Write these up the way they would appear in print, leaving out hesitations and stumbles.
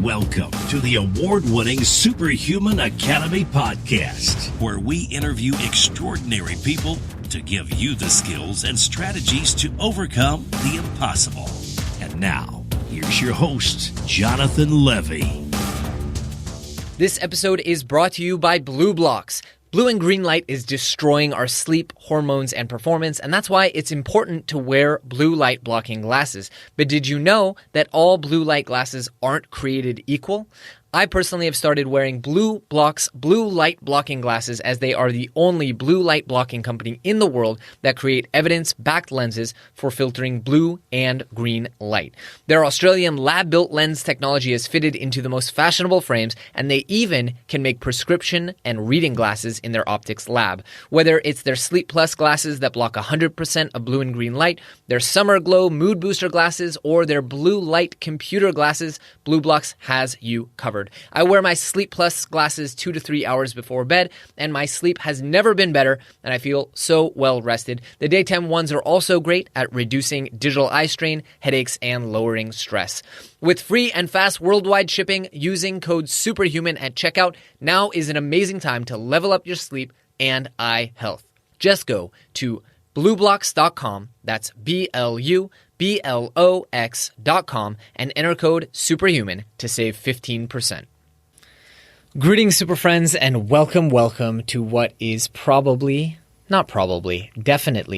Welcome to the award-winning Superhuman Academy podcast, where we interview extraordinary people to give you the skills and strategies to overcome the impossible. And now, here's your host, Jonathan Levy. This episode is brought to you by Blue Blocks. Blue and green light is destroying our sleep, hormones, and performance, and that's why it's important to wear blue light blocking glasses. But did you know that all blue light glasses aren't created equal? I personally have started wearing Blue Blocks blue light blocking glasses, as they are the only blue light blocking company in the world that create evidence-backed lenses for filtering blue and green light. Their Australian lab-built lens technology is fitted into the most fashionable frames, and they even can make prescription and reading glasses in their optics lab. Whether it's their Sleep Plus glasses that block 100% of blue and green light, their Summer Glow mood booster glasses, or their blue light computer glasses, Blue Blocks has you covered. I wear my Sleep Plus glasses 2 to 3 hours before bed, and my sleep has never been better, and I feel so well rested. The daytime ones are also great at reducing digital eye strain, headaches, and lowering stress. With free and fast worldwide shipping using code SUPERHUMAN at checkout, now is an amazing time to level up your sleep and eye health. Just go to blueblocks.com, that's BLUBLOX.com, and enter code SUPERHUMAN to save 15%. Greetings, SuperFriends, and welcome to what is definitely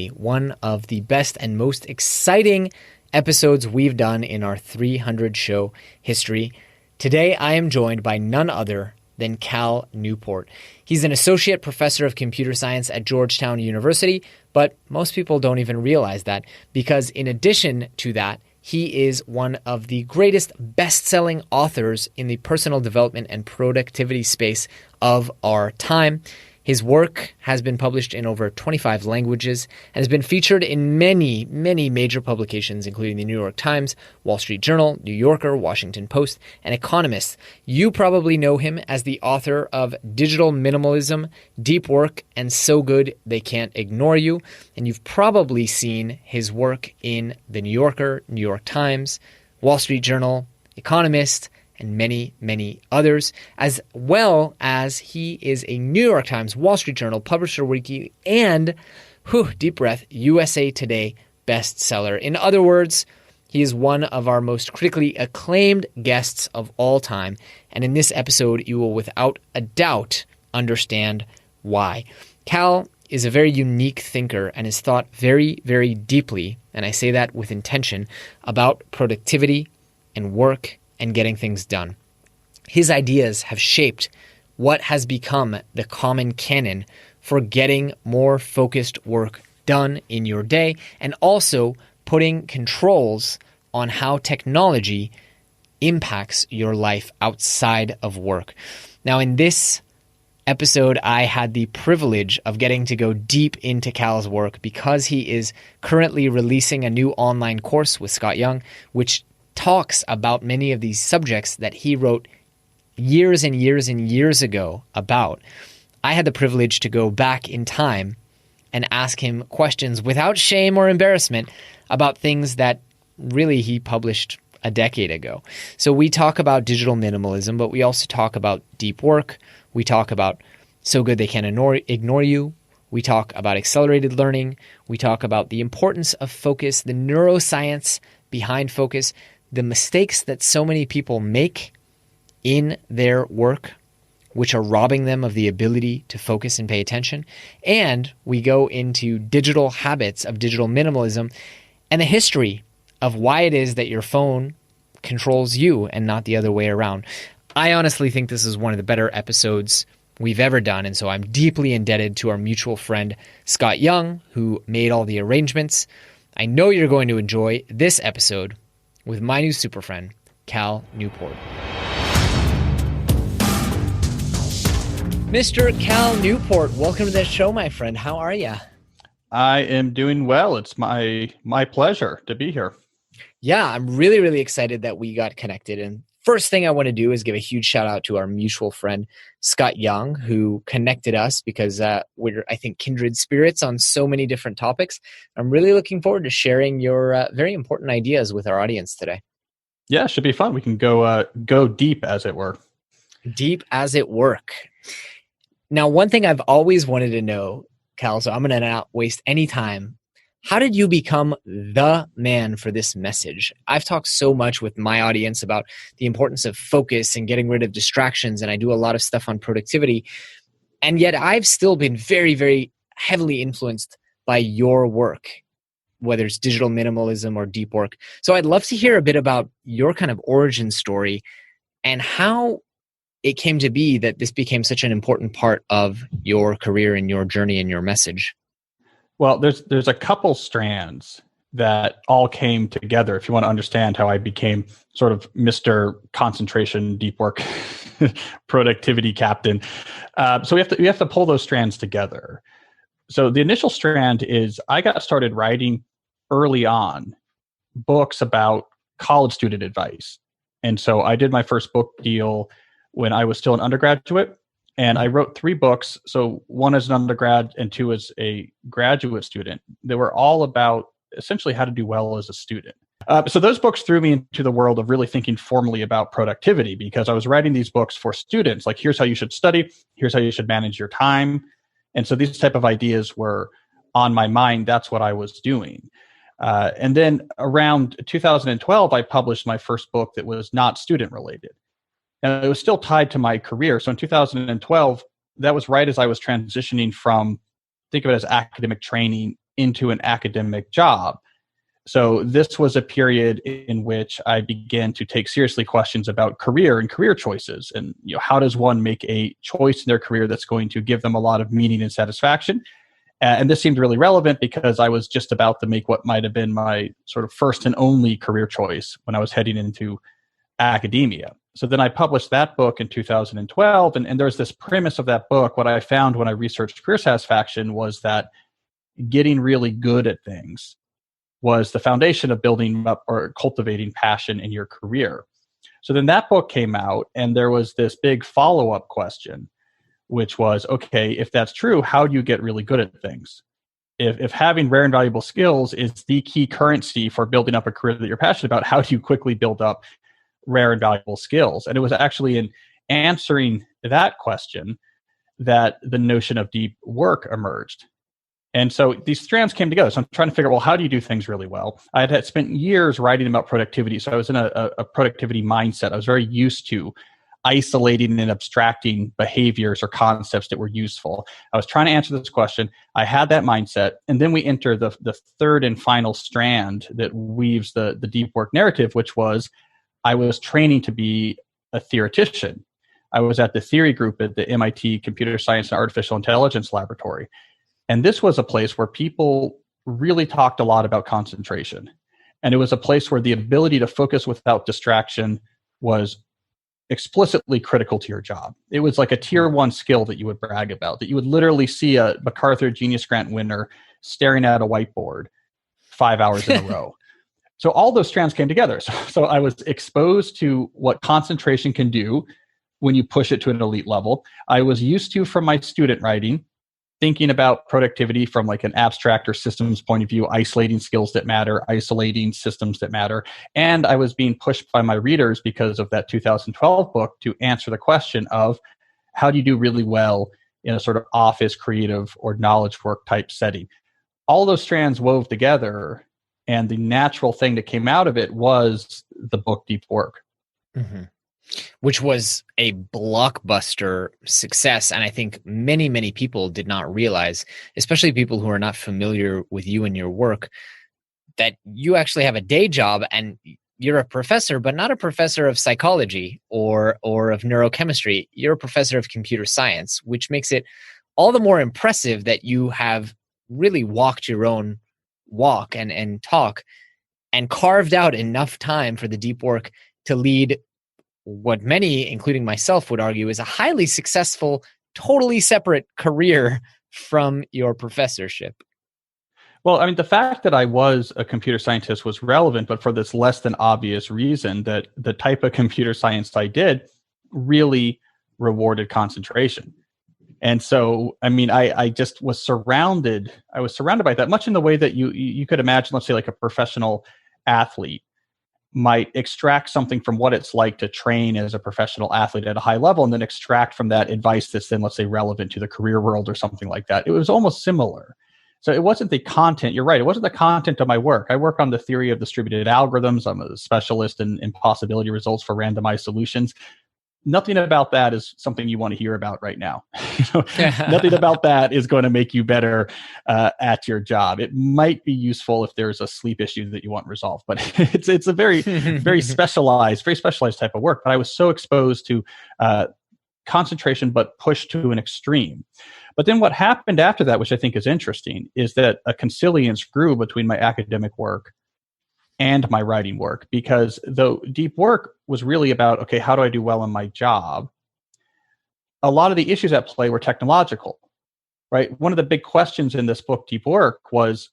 one of the best and most exciting episodes we've done in our 300 show history. Today, I am joined by none other than Cal Newport. He's an associate professor of computer science at Georgetown University, but most people don't even realize that, because in addition to that, he is one of the greatest best-selling authors in the personal development and productivity space of our time. His work has been published in over 25 languages and has been featured in many major publications, including the New York Times, Wall Street Journal, New Yorker, Washington Post, and Economist. You probably know him as the author of Digital Minimalism, Deep Work, and So Good They Can't Ignore You. And you've probably seen his work in the New Yorker, New York Times, Wall Street Journal, Economist, and many others, as well as he is a New York Times, Wall Street Journal, Publisher Weekly, and, deep breath, USA Today bestseller. In other words, he is one of our most critically acclaimed guests of all time, and in this episode, you will without a doubt understand why. Cal is a very unique thinker and has thought very deeply, and I say that with intention, about productivity and work and getting things done. His ideas have shaped what has become the common canon for getting more focused work done in your day, and also putting controls on how technology impacts your life outside of work. Now, in this episode, I had the privilege of getting to go deep into Cal's work, because he is currently releasing a new online course with Scott Young, which talks about many of these subjects that he wrote years and years ago about. I had the privilege to go back in time and ask him questions without shame or embarrassment about things that really he published a decade ago. So we talk about digital minimalism, but we also talk about deep work. We talk about So Good They Can't Ignore You. We talk about accelerated learning. We talk about the importance of focus, the neuroscience behind focus, the mistakes that so many people make in their work, which are robbing them of the ability to focus and pay attention. And we go into digital habits of digital minimalism and the history of why it is that your phone controls you and not the other way around. I honestly think this is one of the better episodes we've ever done, and so I'm deeply indebted to our mutual friend, Scott Young, who made all the arrangements. I know you're going to enjoy this episode with my new super friend, Cal Newport. Mr. Cal Newport, welcome to the show, my friend. How are you? I am doing well. It's my pleasure to be here. Yeah, I'm really excited that we got connected. And first thing I want to do is give a huge shout out to our mutual friend, Scott Young, who connected us because we're, I think, kindred spirits on so many different topics. I'm really looking forward to sharing your very important ideas with our audience today. Yeah, it should be fun. We can go deep, as it were. Deep as it work. Now, one thing I've always wanted to know, Cal, so I'm going to not waste any time. How did you become the man for this message? I've talked so much with my audience about the importance of focus and getting rid of distractions, and I do a lot of stuff on productivity. And yet I've still been very, very heavily influenced by your work, whether it's digital minimalism or deep work. So I'd love to hear a bit about your kind of origin story and how it came to be that this became such an important part of your career and your journey and your message. Well, there's a couple strands that all came together. If you want to understand how I became sort of Mr. Concentration, deep work, productivity captain, so we have to pull those strands together. So the initial strand is I got started writing early on books about college student advice, and so I did my first book deal when I was still an undergraduate. And I wrote 3 books. So one as an undergrad and 2 as a graduate student. They were all about essentially how to do well as a student. So those books threw me into the world of really thinking formally about productivity, because I was writing these books for students. Like, here's how you should study. Here's how you should manage your time. And so these type of ideas were on my mind. That's what I was doing. And then around 2012, I published my first book that was not student related. And it was still tied to my career. So in 2012, that was right as I was transitioning from, think of it as academic training, into an academic job. So this was a period in which I began to take seriously questions about career and career choices. And how does one make a choice in their career that's going to give them a lot of meaning and satisfaction? And this seemed really relevant because I was just about to make what might have been my sort of first and only career choice when I was heading into academia. So then I published that book in 2012, and there's this premise of that book. What I found when I researched career satisfaction was that getting really good at things was the foundation of building up or cultivating passion in your career. So then that book came out, and there was this big follow-up question, which was, okay, if that's true, how do you get really good at things? If having rare and valuable skills is the key currency for building up a career that you're passionate about, how do you quickly build up rare and valuable skills? And it was actually in answering that question that the notion of deep work emerged. And so these strands came together. So I'm trying to figure out, well, how do you do things really well? I had spent years writing about productivity. So I was in a productivity mindset. I was very used to isolating and abstracting behaviors or concepts that were useful. I was trying to answer this question. I had that mindset. And then we enter the third and final strand that weaves the deep work narrative, which was I was training to be a theoretician. I was at the theory group at the MIT Computer Science and Artificial Intelligence Laboratory. And this was a place where people really talked a lot about concentration. And it was a place where the ability to focus without distraction was explicitly critical to your job. It was like a tier 1 skill that you would brag about, that you would literally see a MacArthur Genius Grant winner staring at a whiteboard 5 hours in a row. So all those strands came together. So I was exposed to what concentration can do when you push it to an elite level. I was used to, from my student writing, thinking about productivity from like an abstract or systems point of view, isolating skills that matter, isolating systems that matter. And I was being pushed by my readers because of that 2012 book to answer the question of how do you do really well in a sort of office, creative, or knowledge work type setting. All those strands wove together, and the natural thing that came out of it was the book Deep Work. Mm-hmm. Which was a blockbuster success. And I think many, many people did not realize, especially people who are not familiar with you and your work, that you actually have a day job and you're a professor, but not a professor of psychology or of neurochemistry. You're a professor of computer science, which makes it all the more impressive that you have really walked your own walk and talk and carved out enough time for the deep work to lead what many, including myself, would argue is a highly successful, totally separate career from your professorship. Well, I mean, the fact that I was a computer scientist was relevant, but for this less than obvious reason that the type of computer science I did really rewarded concentration. And so, I mean, I just was surrounded by that, much in the way that you could imagine, let's say like a professional athlete might extract something from what it's like to train as a professional athlete at a high level and then extract from that advice that's then, let's say, relevant to the career world or something like that. It was almost similar. So it wasn't the content. You're right. It wasn't the content of my work. I work on the theory of distributed algorithms. I'm a specialist in impossibility results for randomized solutions. Nothing about that is something you want to hear about right now. Nothing about that is going to make you better at your job. It might be useful if there's a sleep issue that you want resolved, but it's a very specialized type of work. But I was so exposed to concentration, but pushed to an extreme. But then what happened after that, which I think is interesting, is that a consilience grew between my academic work and my writing work, because though deep work was really about, okay, how do I do well in my job? A lot of the issues at play were technological, right? One of the big questions in this book, Deep Work, was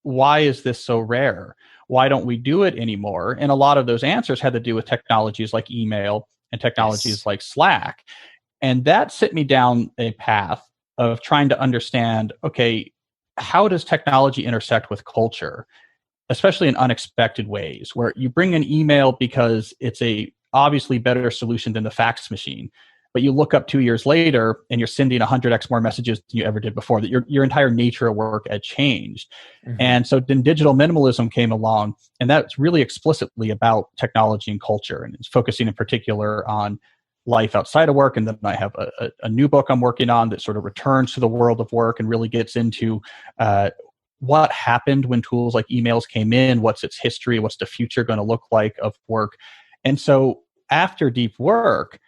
why is this so rare? Why don't we do it anymore? And a lot of those answers had to do with technologies like email and technologies like Slack. And that set me down a path of trying to understand, okay, how does technology intersect with culture? Especially in unexpected ways, where you bring an email because it's a obviously better solution than the fax machine, but you look up 2 years later and you're sending 100x more messages than you ever did before, that your entire nature of work had changed. Mm-hmm. And so then digital minimalism came along, and that's really explicitly about technology and culture, and it's focusing in particular on life outside of work. And then I have a new book I'm working on that sort of returns to the world of work and really gets into what happened when tools like emails came in, what's its history, what's the future going to look like of work. And so after Deep Work,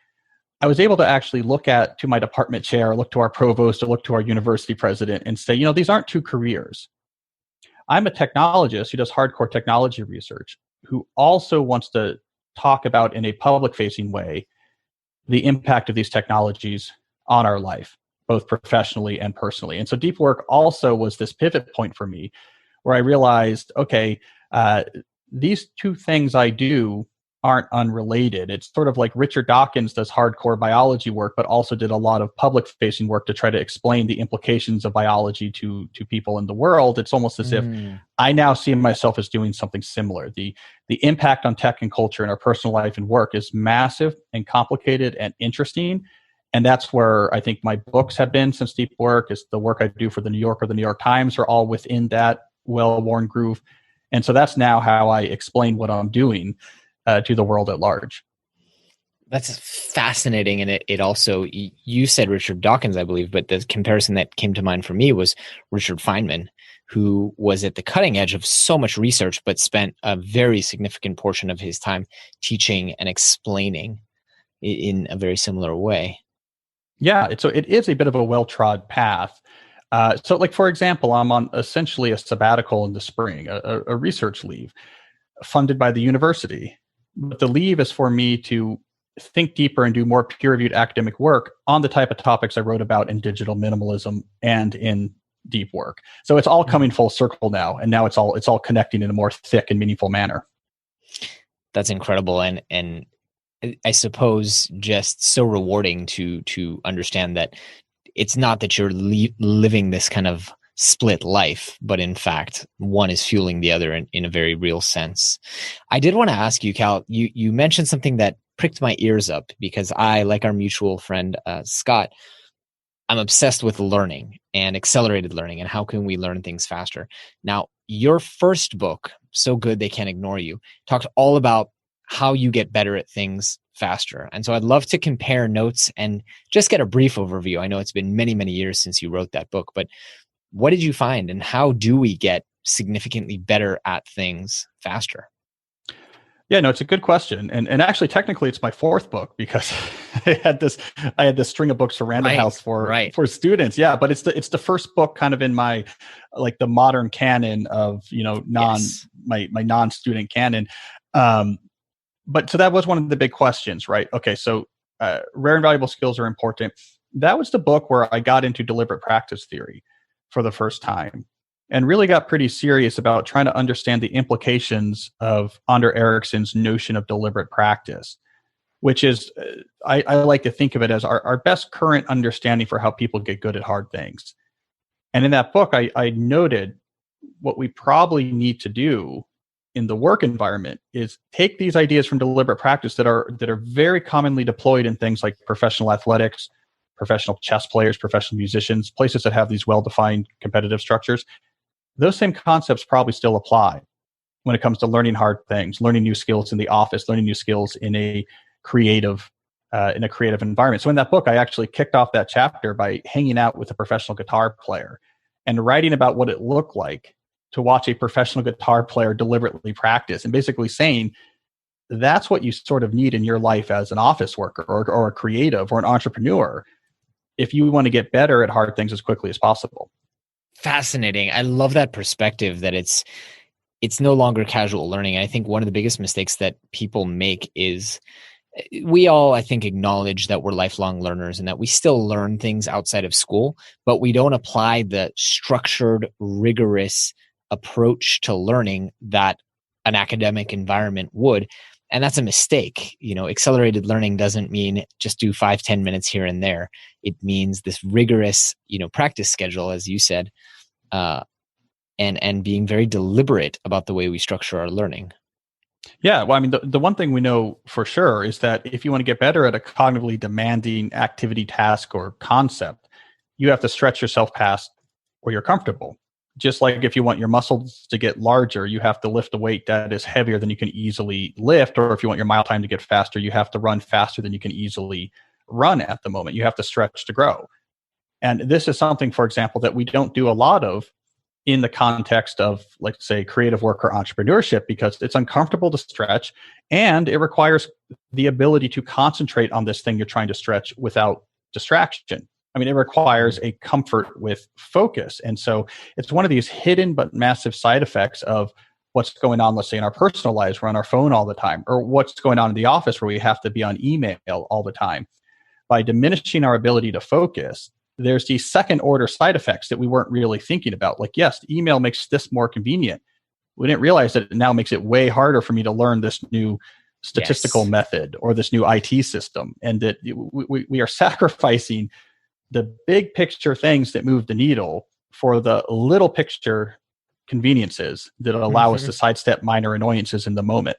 I was able to actually look to my department chair, look to our provost, or look to our university president and say, these aren't two careers. I'm a technologist who does hardcore technology research, who also wants to talk about in a public-facing way the impact of these technologies on our life, both professionally and personally. And so Deep Work also was this pivot point for me where I realized, okay, these two things I do aren't unrelated. It's sort of like Richard Dawkins does hardcore biology work, but also did a lot of public-facing work to try to explain the implications of biology to people in the world. It's almost as if I now see myself as doing something similar. The impact on tech and culture in our personal life and work is massive and complicated and interesting. And that's where I think my books have been since Deep Work, is the work I do for the New Yorker, the New York Times are all within that well-worn groove. And so that's now how I explain what I'm doing to the world at large. That's fascinating. And it also, you said Richard Dawkins, I believe, but the comparison that came to mind for me was Richard Feynman, who was at the cutting edge of so much research, but spent a very significant portion of his time teaching and explaining in a very similar way. Yeah, so it is a bit of a well-trod path. So like, for example, I'm on essentially a sabbatical in the spring, a research leave funded by the university. But the leave is for me to think deeper and do more peer-reviewed academic work on the type of topics I wrote about in Digital Minimalism and in Deep Work. So it's all coming full circle now, and now it's all connecting in a more thick and meaningful manner. That's incredible, and I suppose just so rewarding to understand that it's not that you're living this kind of split life, but in fact, one is fueling the other in a very real sense. I did want to ask you, Cal, you mentioned something that pricked my ears up, because I, like our mutual friend, Scott, I'm obsessed with learning and accelerated learning and how can we learn things faster. Now, your first book, So Good They Can't Ignore You, talked all about how you get better at things faster. And so I'd love to compare notes and just get a brief overview. I know it's been many, many years since you wrote that book, but what did you find, and how do we get significantly better at things faster? Yeah, no, it's a good question. And actually, technically, it's my fourth book, because I had this string of books for Random House for students. Yeah, but it's the first book kind of in my, like, the modern canon of, my non-student canon. But so that was one of the big questions, right? Okay, so rare and valuable skills are important. That was the book where I got into deliberate practice theory for the first time, and really got pretty serious about trying to understand the implications of Under Ericsson's notion of deliberate practice, which is, I like to think of it as our best current understanding for how people get good at hard things. And in that book, I noted what we probably need to do in the work environment is take these ideas from deliberate practice that are very commonly deployed in things like professional athletics, professional chess players, professional musicians, places that have these well-defined competitive structures. Those same concepts probably still apply when it comes to learning hard things, learning new skills in the office, learning new skills in a creative environment. So in that book, I actually kicked off that chapter by hanging out with a professional guitar player and writing about what it looked like to watch a professional guitar player deliberately practice, and basically saying that's what you sort of need in your life as an office worker or a creative or an entrepreneur if you want to get better at hard things as quickly as possible. Fascinating. I love that perspective that it's no longer casual learning. I think one of the biggest mistakes that people make is we all, I think, acknowledge that we're lifelong learners and that we still learn things outside of school, but we don't apply the structured, rigorous approach to learning that an academic environment would. And that's a mistake. Accelerated learning doesn't mean just do 5-10 minutes here and there. It means this rigorous, practice schedule, as you said, and being very deliberate about the way we structure our learning. Yeah, well, I mean, the one thing we know for sure is that if you want to get better at a cognitively demanding activity, task, or concept, you have to stretch yourself past where you're comfortable. Just like if you want your muscles to get larger, you have to lift a weight that is heavier than you can easily lift. Or if you want your mile time to get faster, you have to run faster than you can easily run at the moment. You have to stretch to grow. And this is something, for example, that we don't do a lot of in the context of, like, say, creative work or entrepreneurship, because it's uncomfortable to stretch and it requires the ability to concentrate on this thing you're trying to stretch without distraction. I mean, it requires a comfort with focus. And so it's one of these hidden but massive side effects of what's going on, let's say, in our personal lives. We're on our phone all the time, or what's going on in the office where we have to be on email all the time. By diminishing our ability to focus, there's these second order side effects that we weren't really thinking about. Like, yes, email makes this more convenient. We didn't realize that it now makes it way harder for me to learn this new statistical method or this new IT system. And that we are sacrificing the big picture things that move the needle for the little picture conveniences that allow us to sidestep minor annoyances in the moment.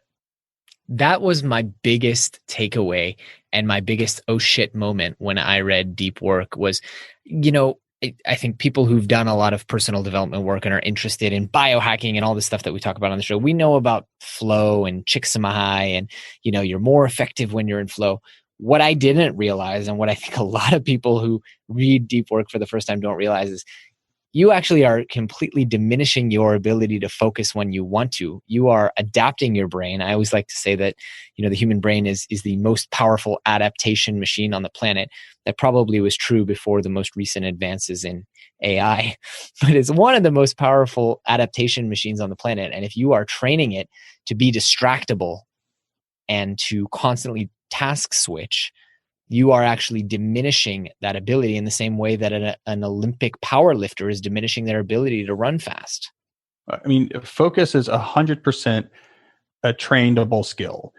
That was my biggest takeaway and my biggest oh shit moment when I read Deep Work was, I think people who've done a lot of personal development work and are interested in biohacking and all the stuff that we talk about on the show, we know about flow and Csikszentmihalyi and, you're more effective when you're in flow. What I didn't realize, and what I think a lot of people who read Deep Work for the first time don't realize, is you actually are completely diminishing your ability to focus when you want to. You are adapting your brain. I always like to say that, the human brain is the most powerful adaptation machine on the planet. That probably was true before the most recent advances in AI, but it's one of the most powerful adaptation machines on the planet. And if you are training it to be distractible and to constantly task switch, you are actually diminishing that ability in the same way that an Olympic power lifter is diminishing their ability to run fast. I mean, focus is 100% a trainable skill.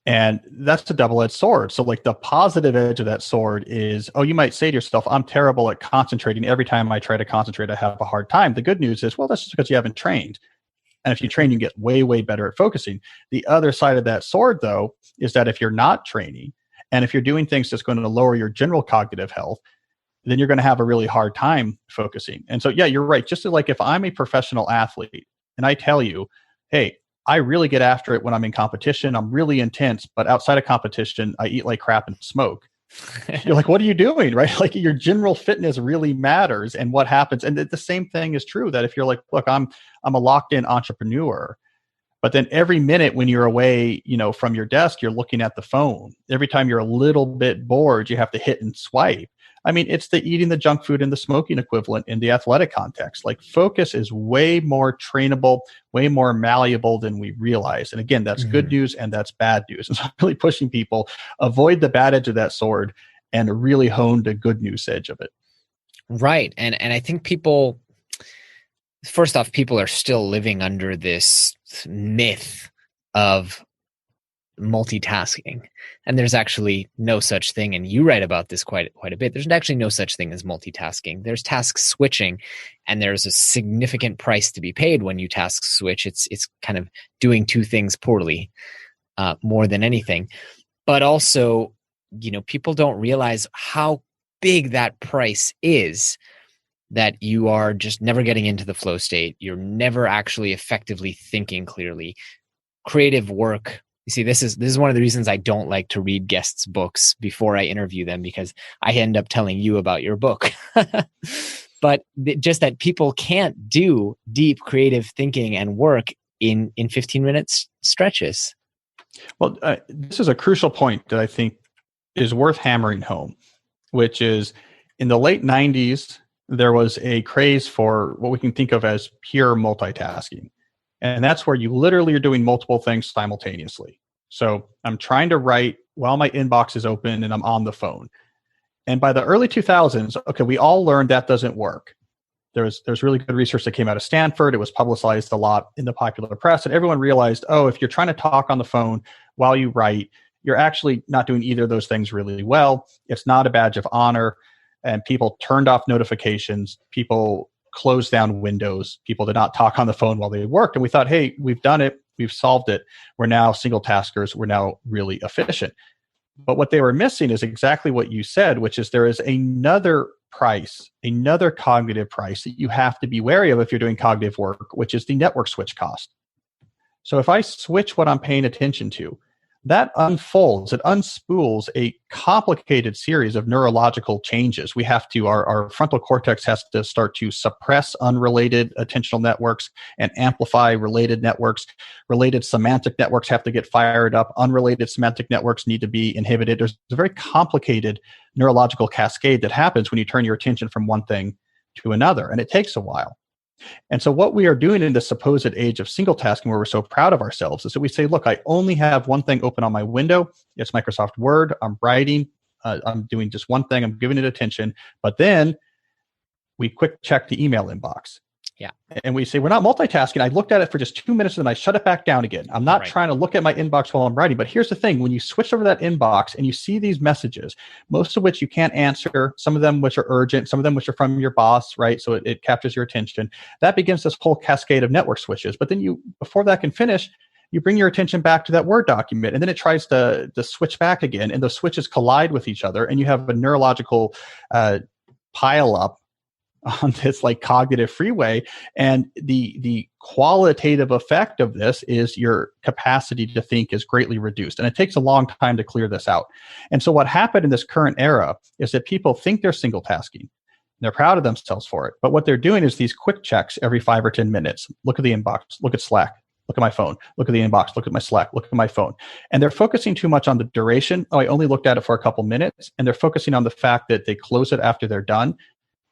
And that's a double-edged sword. So like the positive edge of that sword is, you might say to yourself, I'm terrible at concentrating. Every time I try to concentrate, I have a hard time. The good news is, well, that's just because you haven't trained. And if you train, you get way, way better at focusing. The other side of that sword, though, is that if you're not training, and if you're doing things that's going to lower your general cognitive health, then you're going to have a really hard time focusing. And so, yeah, you're right. Just like if I'm a professional athlete and I tell you, hey, I really get after it when I'm in competition. I'm really intense, but outside of competition, I eat like crap and smoke. You're like, what are you doing? Right? Like your general fitness really matters and what happens. And the same thing is true that if you're like, look, I'm a locked in entrepreneur, but then every minute when you're away, from your desk, you're looking at the phone. Every time you're a little bit bored, you have to hit and swipe. I mean, it's the eating the junk food and the smoking equivalent in the athletic context. Like focus is way more trainable, way more malleable than we realize. And again, that's good news and that's bad news. And so I'm really pushing people, avoid the bad edge of that sword and really hone the good news edge of it. Right. And I think people, first off, people are still living under this myth of multitasking. And there's actually no such thing, and you write about this quite a bit. There's actually no such thing as multitasking. There's task switching, and there's a significant price to be paid when you task switch. It's kind of doing two things poorly, more than anything. But also, people don't realize how big that price is, that you are just never getting into the flow state. You're never actually effectively thinking clearly. Creative work. You see, this is one of the reasons I don't like to read guests' books before I interview them, because I end up telling you about your book. But just that people can't do deep creative thinking and work in 15 minutes stretches. Well, this is a crucial point that I think is worth hammering home, which is in the late 90s, there was a craze for what we can think of as pure multitasking. And that's where you literally are doing multiple things simultaneously. So I'm trying to write while my inbox is open and I'm on the phone. And by the early 2000s, okay, we all learned that doesn't work. There's really good research that came out of Stanford. It was publicized a lot in the popular press, and everyone realized, oh, if you're trying to talk on the phone while you write, you're actually not doing either of those things really well. It's not a badge of honor. And people turned off notifications. People closed down windows. People did not talk on the phone while they worked. And we thought, hey, we've done it. We've solved it. We're now single taskers. We're now really efficient. But what they were missing is exactly what you said, which is there is another price, another cognitive price that you have to be wary of if you're doing cognitive work, which is the network switch cost. So if I switch what I'm paying attention to, that unfolds, it unspools a complicated series of neurological changes. We have to, our frontal cortex has to start to suppress unrelated attentional networks and amplify related networks. Related semantic networks have to get fired up. Unrelated semantic networks need to be inhibited. There's a very complicated neurological cascade that happens when you turn your attention from one thing to another, and it takes a while. And so what we are doing in this supposed age of single tasking, where we're so proud of ourselves, is that we say, look, I only have one thing open on my window. It's Microsoft Word. I'm writing. I'm doing just one thing. I'm giving it attention. But then we quick check the email inbox. Yeah. And we say, we're not multitasking. I looked at it for just 2 minutes and then I shut it back down again. I'm not trying to look at my inbox while I'm writing. But here's the thing. When you switch over that inbox and you see these messages, most of which you can't answer, some of them which are urgent, some of them which are from your boss, right? So it captures your attention. That begins this whole cascade of network switches. But then you, before that can finish, you bring your attention back to that Word document, and then it tries to switch back again. And those switches collide with each other, and you have a neurological pile up on this like cognitive freeway. And the qualitative effect of this is your capacity to think is greatly reduced. And it takes a long time to clear this out. And so what happened in this current era is that people think they're single tasking. They're proud of themselves for it. But what they're doing is these quick checks every 5 or 10 minutes. Look at the inbox, look at Slack, look at my phone, look at the inbox, look at my Slack, look at my phone. And they're focusing too much on the duration. Oh, I only looked at it for a couple minutes. And they're focusing on the fact that they close it after they're done.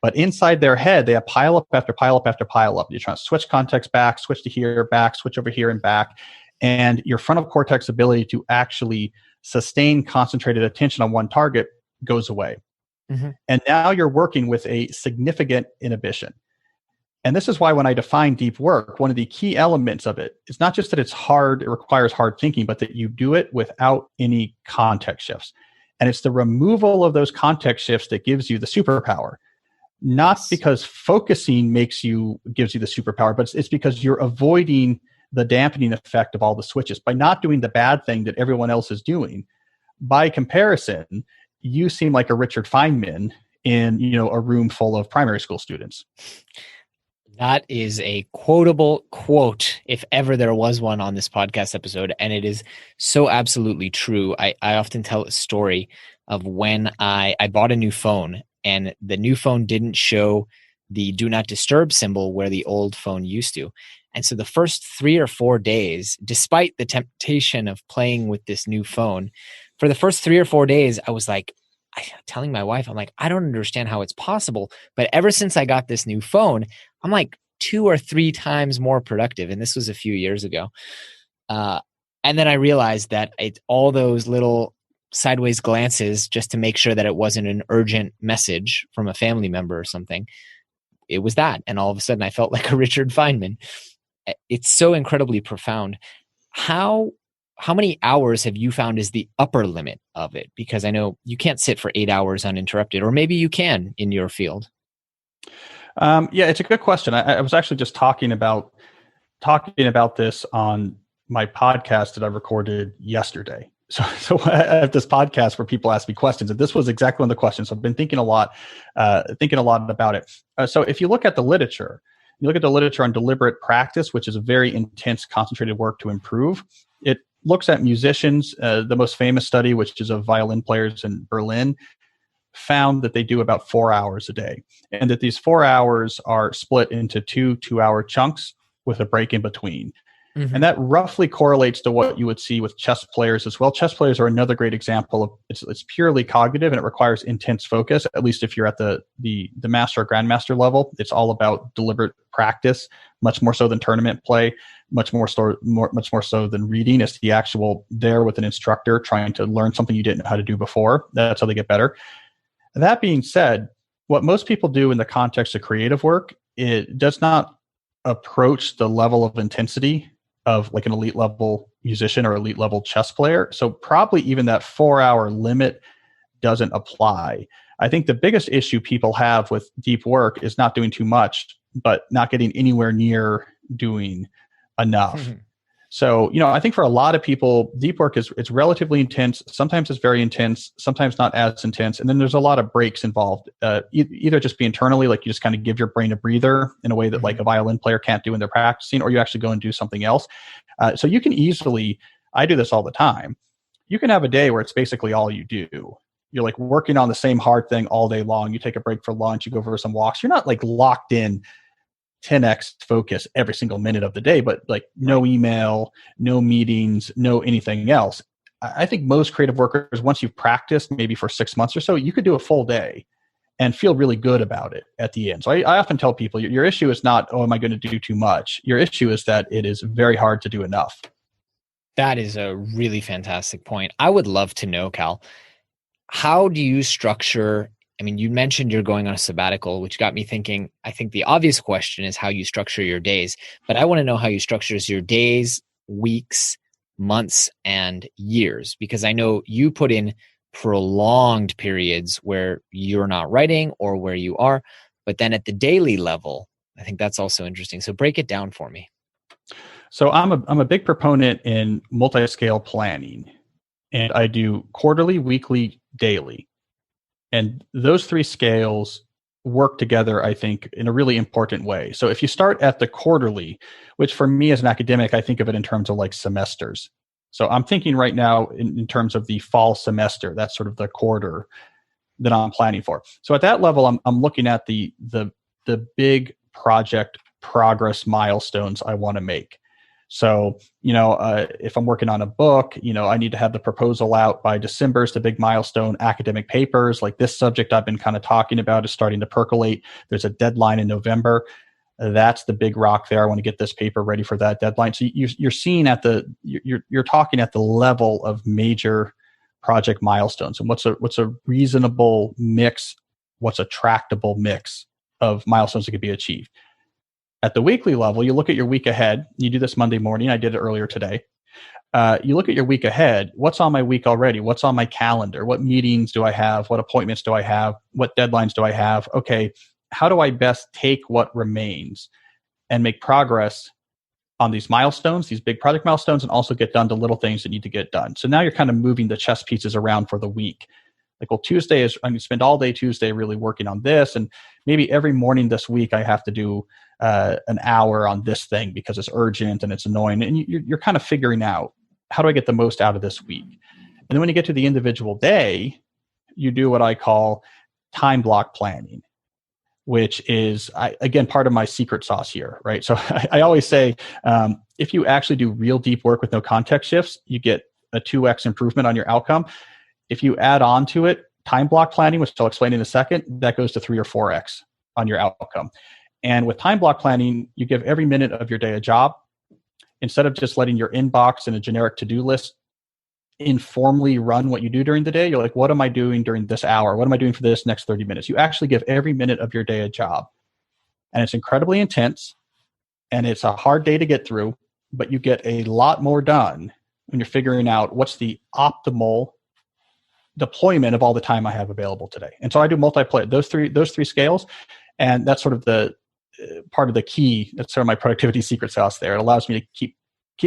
But inside their head, they have pile up after pile up after pile up. You're trying to switch context back, switch to here, back, switch over here and back. And your frontal cortex ability to actually sustain concentrated attention on one target goes away. Mm-hmm. And now you're working with a significant inhibition. And this is why when I define deep work, one of the key elements of it is not just that it's hard, it requires hard thinking, but that you do it without any context shifts. And it's the removal of those context shifts that gives you the superpower. Not because focusing gives you the superpower, but it's because you're avoiding the dampening effect of all the switches. By not doing the bad thing that everyone else is doing, by comparison, you seem like a Richard Feynman in a room full of primary school students. That is a quotable quote, if ever there was one on this podcast episode. And it is so absolutely true. I often tell a story of when I bought a new phone, and the new phone didn't show the do not disturb symbol where the old phone used to. And so the first 3 or 4 days, despite the temptation of playing with this new phone, for the first 3 or 4 days, I was like, telling my wife, I'm like, I don't understand how it's possible. But ever since I got this new phone, I'm like 2 or 3 times more productive. And this was a few years ago. And then I realized that all those little sideways glances just to make sure that it wasn't an urgent message from a family member or something. It was that. And all of a sudden I felt like a Richard Feynman. It's so incredibly profound. How how many hours have you found is the upper limit of it? Because I know you can't sit for 8 hours uninterrupted, or maybe you can in your field. Yeah, it's a good question. I was actually just talking about this on my podcast that I recorded yesterday. So I have this podcast where people ask me questions, and this was exactly one of the questions. So I've been thinking a lot about it. So if you look at the literature, on deliberate practice, which is a very intense, concentrated work to improve. It looks at musicians. The most famous study, which is of violin players in Berlin, found that they do about 4 hours a day, and that these 4 hours are split into two-hour chunks with a break in between. Mm-hmm. And that roughly correlates to what you would see with chess players as well. Chess players are another great example of it's purely cognitive, and it requires intense focus. At least if you're at the master or grandmaster level, it's all about deliberate practice, much more so than tournament play, much more so than reading. It's the actual there with an instructor trying to learn something you didn't know how to do before. That's how they get better. That being said, what most people do in the context of creative work, it does not approach the level of intensity of like an elite level musician or elite level chess player. So probably even that 4 hour limit doesn't apply. I think the biggest issue people have with deep work is not doing too much, but not getting anywhere near doing enough. Mm-hmm. So, I think for a lot of people, deep work it's relatively intense. Sometimes it's very intense, sometimes not as intense. And then there's a lot of breaks involved, either just be internally, like you just kind of give your brain a breather in a way that like a violin player can't do when they're practicing, or you actually go and do something else. So you can easily, I do this all the time. You can have a day where it's basically all you do. You're like working on the same hard thing all day long. You take a break for lunch, you go for some walks. You're not like locked in 10x focus every single minute of the day, but like no email, no meetings, no anything else. I think most creative workers, once you've practiced maybe for 6 months or so, you could do a full day and feel really good about it at the end. So I often tell people, your issue is not, oh, am I going to do too much? Your issue is that it is very hard to do enough. That is a really fantastic point. I would love to know, Cal, how do you structure? I mean, you mentioned you're going on a sabbatical, which got me thinking. I think the obvious question is how you structure your days, but I want to know how you structure your days, weeks, months, and years, because I know you put in prolonged periods where you're not writing or where you are, but then at the daily level, I think that's also interesting. So break it down for me. So I'm a big proponent in multi-scale planning, and I do quarterly, weekly, daily. And those three scales work together, I think, in a really important way. So if you start at the quarterly, which for me as an academic, I think of it in terms of like semesters. So I'm thinking right now in terms of the fall semester. That's sort of the quarter that I'm planning for. So at that level, I'm looking at the big project progress milestones I want to make. So, if I'm working on a book, I need to have the proposal out by December. It's the big milestone. Academic papers like this subject I've been kind of talking about is starting to percolate. There's a deadline in November. That's the big rock there. I want to get this paper ready for that deadline. So you're seeing you're talking at the level of major project milestones, and what's a reasonable mix, what's a tractable mix of milestones that could be achieved. At the weekly level, you look at your week ahead. You do this Monday morning. I did it earlier today. You look at your week ahead. What's on my week already? What's on my calendar? What meetings do I have? What appointments do I have? What deadlines do I have? Okay, how do I best take what remains and make progress on these milestones, these big project milestones, and also get done the little things that need to get done? So now you're kind of moving the chess pieces around for the week. Like, well, Tuesday is, I'm going to spend all day Tuesday really working on this. And maybe every morning this week, I have to do an hour on this thing because it's urgent and it's annoying. And you're kind of figuring out, how do I get the most out of this week? And then when you get to the individual day, you do what I call time block planning, which is, again, part of my secret sauce here, right? So I always say, if you actually do real deep work with no context shifts, you get a 2x improvement on your outcome. If you add on to it time block planning, which I'll explain in a second, that goes to 3 or 4x on your outcome. And with time block planning, you give every minute of your day a job. Instead of just letting your inbox and a generic to-do list informally run what you do during the day, you're like, what am I doing during this hour? What am I doing for this next 30 minutes? You actually give every minute of your day a job. And it's incredibly intense, and it's a hard day to get through, but you get a lot more done when you're figuring out what's the optimal deployment of all the time I have available today. And so I do multiplay those three scales, and that's sort of the part of the key. That's sort of my productivity secret sauce there. It allows me to keep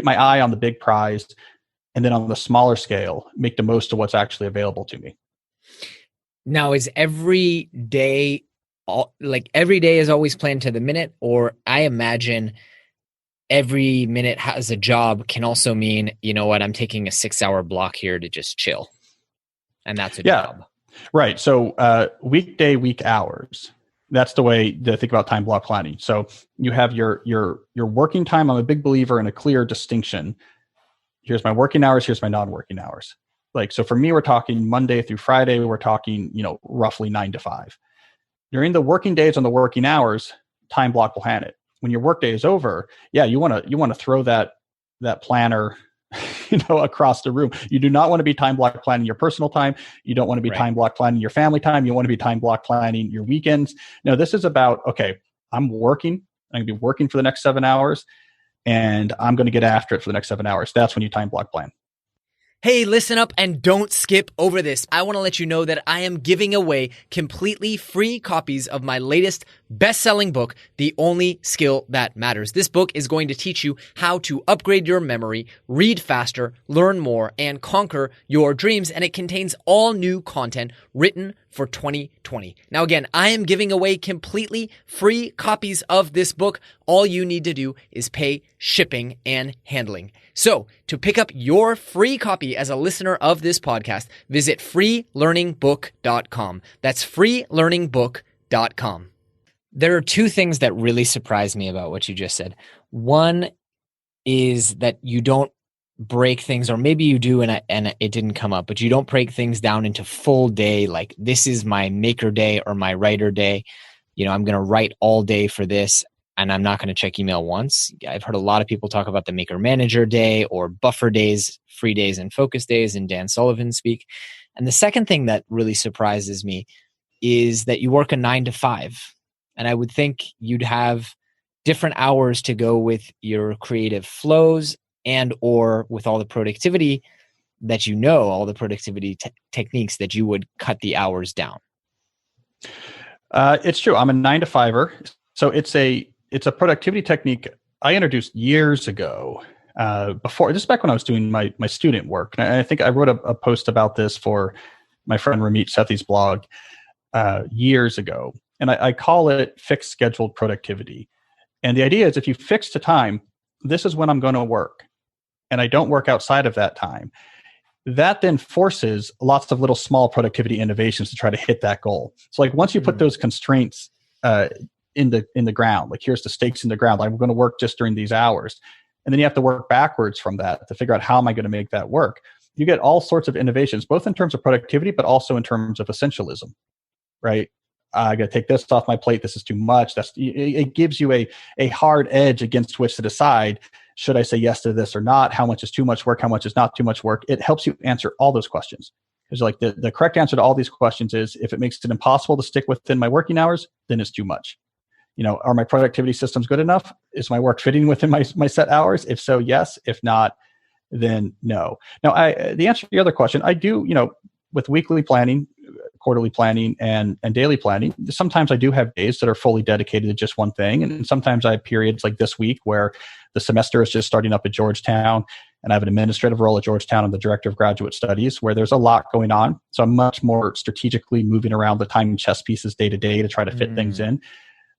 my eye on the big prize, and then on the smaller scale, make the most of what's actually available to me. Now, is every day is always planned to the minute, or I imagine every minute has a job can also mean, you know what, I'm taking a 6-hour block here to just chill. And that's a job. Right. So weekday, week hours. That's the way to think about time block planning. So you have your working time. I'm a big believer in a clear distinction. Here's my working hours. Here's my non-working hours. Like, so for me, we're talking Monday through Friday. We're talking, roughly 9 to 5. During the working days on the working hours, time block will hand it. When your workday is over, you want to throw that planner across the room. You do not want to be time block planning your personal time. You don't want to be time block planning your family time. You want to be time block planning your weekends. No, this is about, okay, I'm working. I'm going to be working for the next 7 hours, and I'm going to get after it for the next 7 hours. That's when you time block plan. Hey, listen up and don't skip over this. I want to let you know that I am giving away completely free copies of my latest best-selling book, The Only Skill That Matters. This book is going to teach you how to upgrade your memory, read faster, learn more, and conquer your dreams. And it contains all new content written for 2020. Now, again, I am giving away completely free copies of this book. All you need to do is pay shipping and handling. So, to pick up your free copy as a listener of this podcast, visit freelearningbook.com. That's freelearningbook.com. There are two things that really surprised me about what you just said. One is that you don't break things, or maybe you do and it didn't come up, but you don't break things down into full day, like this is my maker day or my writer day. I'm going to write all day for this, and I'm not going to check email once. I've heard a lot of people talk about the maker manager day or buffer days, free days and focus days, and Dan Sullivan speak. And the second thing that really surprises me is that you work a 9 to 5. And I would think you'd have different hours to go with your creative flows and or with all the productivity that all the productivity techniques that you would cut the hours down. It's true. I'm a 9 to 5er. So it's a productivity technique I introduced years ago. Before, this is back when I was doing my student work. And I think I wrote a post about this for my friend Ramit Sethi's blog years ago. And I call it fixed scheduled productivity. And the idea is if you fix the time, this is when I'm going to work, and I don't work outside of that time, that then forces lots of little small productivity innovations to try to hit that goal. So like once you put those constraints in the ground, like here's the stakes in the ground, I'm going to work just during these hours. And then you have to work backwards from that to figure out how am I going to make that work. You get all sorts of innovations, both in terms of productivity, but also in terms of essentialism, right? I got to take this off my plate. This is too much. It gives you a hard edge against which to decide, should I say yes to this or not? How much is too much work? How much is not too much work? It helps you answer all those questions. Because like the correct answer to all these questions is, if it makes it impossible to stick within my working hours, then it's too much. Are my productivity systems good enough? Is my work fitting within my set hours? If so, yes. If not, then no. Now, the answer to the other question, I do, with weekly planning, quarterly planning, and daily planning, sometimes I do have days that are fully dedicated to just one thing. And sometimes I have periods like this week where the semester is just starting up at Georgetown, and I have an administrative role at Georgetown. I'm the director of graduate studies, where there's a lot going on. So I'm much more strategically moving around the time chess pieces day to day to try to fit things in.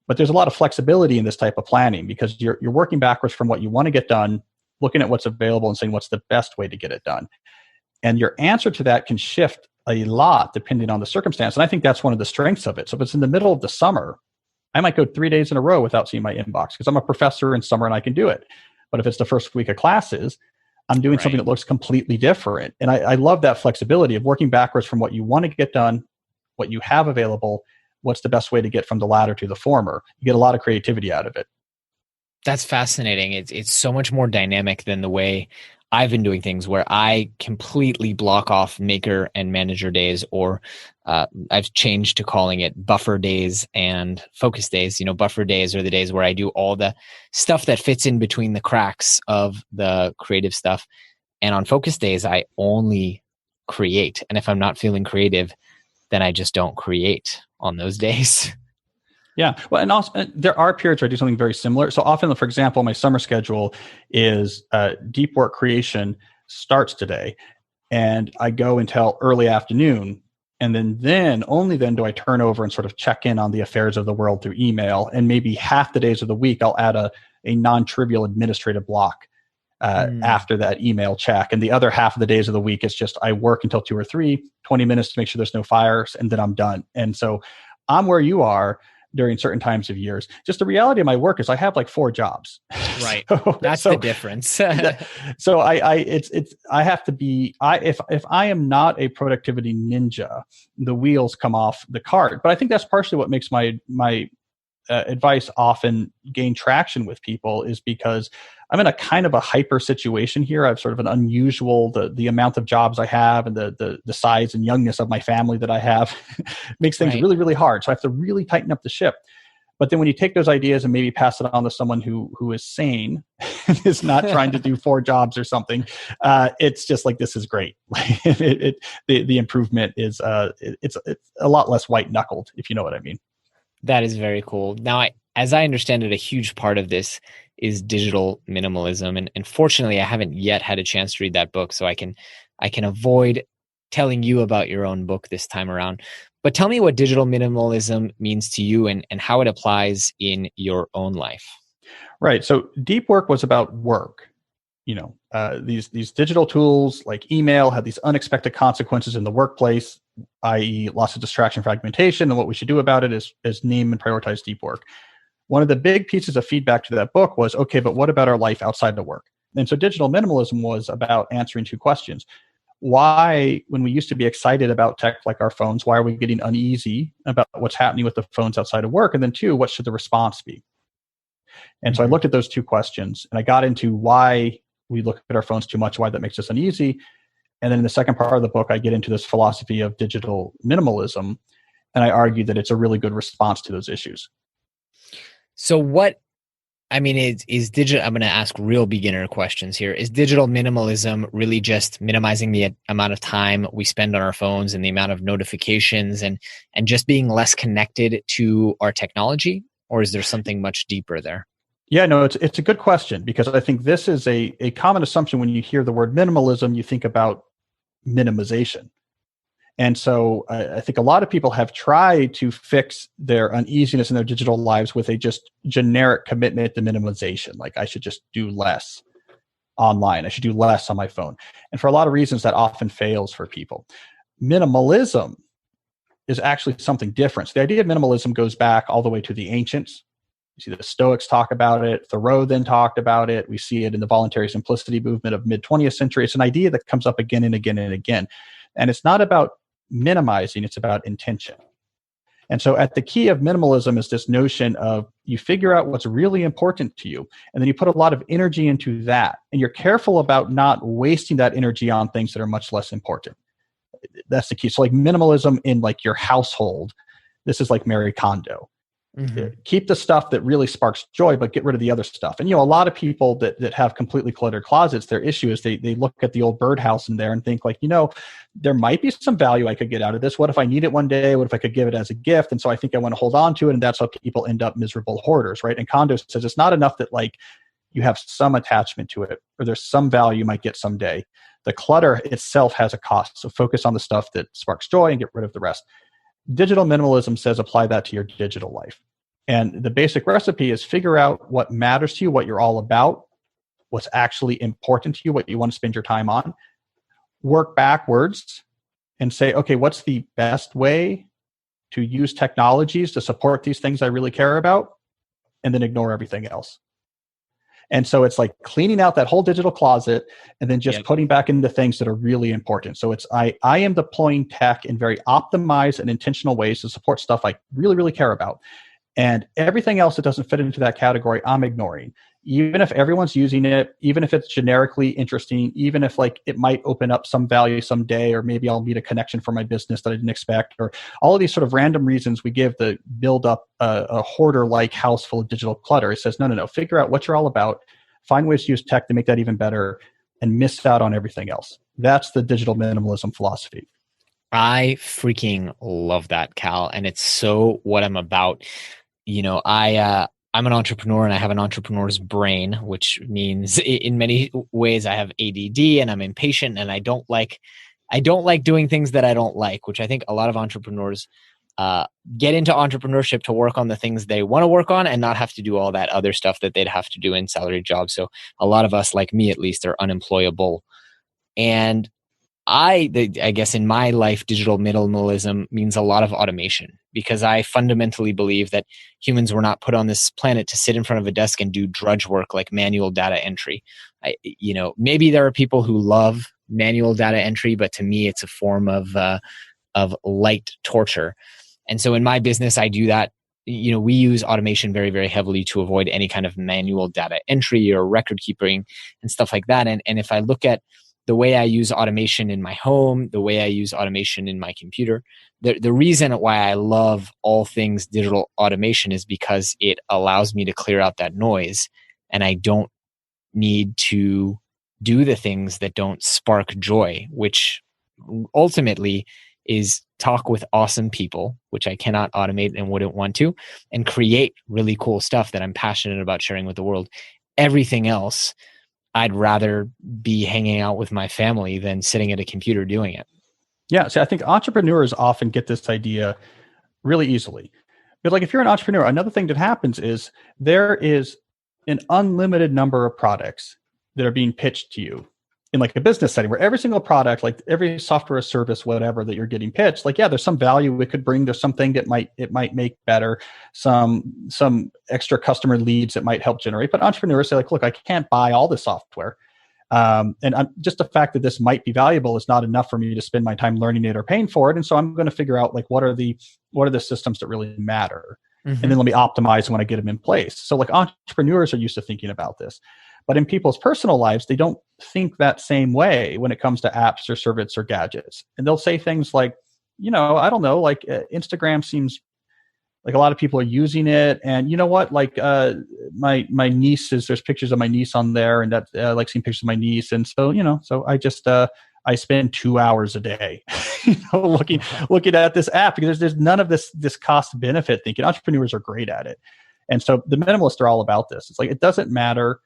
But there's a lot of flexibility in this type of planning, because you're working backwards from what you want to get done, looking at what's available and saying what's the best way to get it done. And your answer to that can shift a lot depending on the circumstance. And I think that's one of the strengths of it. So if it's in the middle of the summer, I might go 3 days in a row without seeing my inbox because I'm a professor in summer and I can do it. But if it's the first week of classes, I'm doing something that looks completely different. And I love that flexibility of working backwards from what you want to get done, what you have available, what's the best way to get from the latter to the former. You get a lot of creativity out of it. That's fascinating. It's so much more dynamic than the way I've been doing things, where I completely block off maker and manager days, or I've changed to calling it buffer days and focus days. Buffer days are the days where I do all the stuff that fits in between the cracks of the creative stuff. And on focus days, I only create. And if I'm not feeling creative, then I just don't create on those days. Yeah. Well, and also there are periods where I do something very similar. So often, for example, my summer schedule is deep work creation starts today, and I go until early afternoon. And then only then do I turn over and sort of check in on the affairs of the world through email. And maybe half the days of the week, I'll add a non-trivial administrative block after that email check. And the other half of the days of the week is just I work until 2 or 3, 20 minutes to make sure there's no fires, and then I'm done. And so I'm where you are during certain times of years. Just the reality of my work is I have like 4 jobs. Right. That's the difference. So I have to be, if I am not a productivity ninja, the wheels come off the cart. But I think that's partially what makes my advice often gain traction with people, is because I'm in a kind of a hyper situation here. I have sort of an unusual, the amount of jobs I have and the size and youngness of my family that I have makes things really, really hard. So I have to really tighten up the ship. But then when you take those ideas and maybe pass it on to someone who is sane, is not trying to do 4 jobs or something, it's just like, this is great. The improvement is it's a lot less white knuckled, if you know what I mean. That is very cool. Now, as I understand it, a huge part of this is digital minimalism. And fortunately, I haven't yet had a chance to read that book, so I can avoid telling you about your own book this time around. But tell me what digital minimalism means to you and how it applies in your own life. Right. So deep work was about work. These digital tools like email had these unexpected consequences in the workplace, i.e. lots of distraction, fragmentation, and what we should do about it is name and prioritize deep work. One of the big pieces of feedback to that book was, okay, but what about our life outside of work? And so digital minimalism was about answering 2 questions. Why, when we used to be excited about tech like our phones, why are we getting uneasy about what's happening with the phones outside of work? And then 2, what should the response be? And so I looked at those 2 questions, and I got into why we look at our phones too much, why that makes us uneasy. And then in the second part of the book, I get into this philosophy of digital minimalism, and I argue that it's a really good response to those issues. So is digital, I'm going to ask real beginner questions here. Is digital minimalism really just minimizing the amount of time we spend on our phones and the amount of notifications and just being less connected to our technology? Or is there something much deeper there? Yeah, no, it's a good question, because I think this is a common assumption. When you hear the word minimalism, you think about minimization. And so I think a lot of people have tried to fix their uneasiness in their digital lives with a just generic commitment to minimization. Like, I should just do less online. I should do less on my phone. And for a lot of reasons, that often fails for people. Minimalism is actually something different. So the idea of minimalism goes back all the way to the ancients. You see the Stoics talk about it. Thoreau then talked about it. We see it in the voluntary simplicity movement of mid-20th century. It's an idea that comes up again and again and again. And it's not about minimizing, it's about intention. And so at the key of minimalism is this notion of you figure out what's really important to you, and then you put a lot of energy into that. And you're careful about not wasting that energy on things that are much less important. That's the key. So like minimalism in like your household, this is like Marie Kondo. Mm-hmm. Keep the stuff that really sparks joy, but get rid of the other stuff. And, a lot of people that have completely cluttered closets, their issue is they look at the old birdhouse in there and think like, there might be some value I could get out of this. What if I need it one day? What if I could give it as a gift? And so I think I want to hold on to it. And that's how people end up miserable hoarders, right? And Kondo says it's not enough that like you have some attachment to it or there's some value you might get someday. The clutter itself has a cost. So focus on the stuff that sparks joy and get rid of the rest. Digital minimalism says apply that to your digital life. And the basic recipe is figure out what matters to you, what you're all about, what's actually important to you, what you want to spend your time on. Work backwards and say, okay, what's the best way to use technologies to support these things I really care about? And then ignore everything else. And so it's like cleaning out that whole digital closet and then just putting back into things that are really important. So it's I am deploying tech in very optimized and intentional ways to support stuff I really, really care about. And everything else that doesn't fit into that category, I'm ignoring. Even if everyone's using it, even if it's generically interesting, even if like it might open up some value someday, or maybe I'll meet a connection for my business that I didn't expect, or all of these sort of random reasons we give to build up a hoarder-like house full of digital clutter. It says, no, figure out what you're all about, find ways to use tech to make that even better, and miss out on everything else. That's the digital minimalism philosophy. I freaking love that, Cal. And it's so what I'm about. I'm an entrepreneur and I have an entrepreneur's brain, which means in many ways I have ADD and I'm impatient and I don't like doing things that I don't like, which I think a lot of entrepreneurs get into entrepreneurship to work on the things they want to work on and not have to do all that other stuff that they'd have to do in salary jobs. So a lot of us, like me at least, are unemployable. And I guess in my life, digital minimalism means a lot of automation, because I fundamentally believe that humans were not put on this planet to sit in front of a desk and do drudge work like manual data entry. Maybe there are people who love manual data entry, but to me, it's a form of light torture. And so in my business, I do that. We use automation very, very heavily to avoid any kind of manual data entry or record keeping and stuff like that. And if I look at the way I use automation in my home, the way I use automation in my computer, the reason why I love all things digital automation is because it allows me to clear out that noise, and I don't need to do the things that don't spark joy, which ultimately is talk with awesome people, which I cannot automate and wouldn't want to, and create really cool stuff that I'm passionate about sharing with the world. Everything else, I'd rather be hanging out with my family than sitting at a computer doing it. Yeah. So I think entrepreneurs often get this idea really easily. But like if you're an entrepreneur, another thing that happens is there is an unlimited number of products that are being pitched to you in like a business setting, where every single product, like every software service, whatever that you're getting pitched, like, yeah, there's some value it could bring. There's something that it might make better, some extra customer leads that might help generate. But entrepreneurs say like, look, I can't buy all the software. Just the fact that this might be valuable is not enough for me to spend my time learning it or paying for it. And so I'm going to figure out like, what are the systems that really matter? Mm-hmm. And then let me optimize when I get them in place. So like entrepreneurs are used to thinking about this. But in people's personal lives, they don't think that same way when it comes to apps or services or gadgets. And they'll say things like, I don't know, like Instagram seems like a lot of people are using it. And you know what, like my niece there's pictures of my niece on there, and that I like seeing pictures of my niece. And so, so I just, I spend 2 hours a day, looking at this app, because there's none of this cost benefit thinking. Entrepreneurs are great at it. And so the minimalists are all about this. It's like, it doesn't matter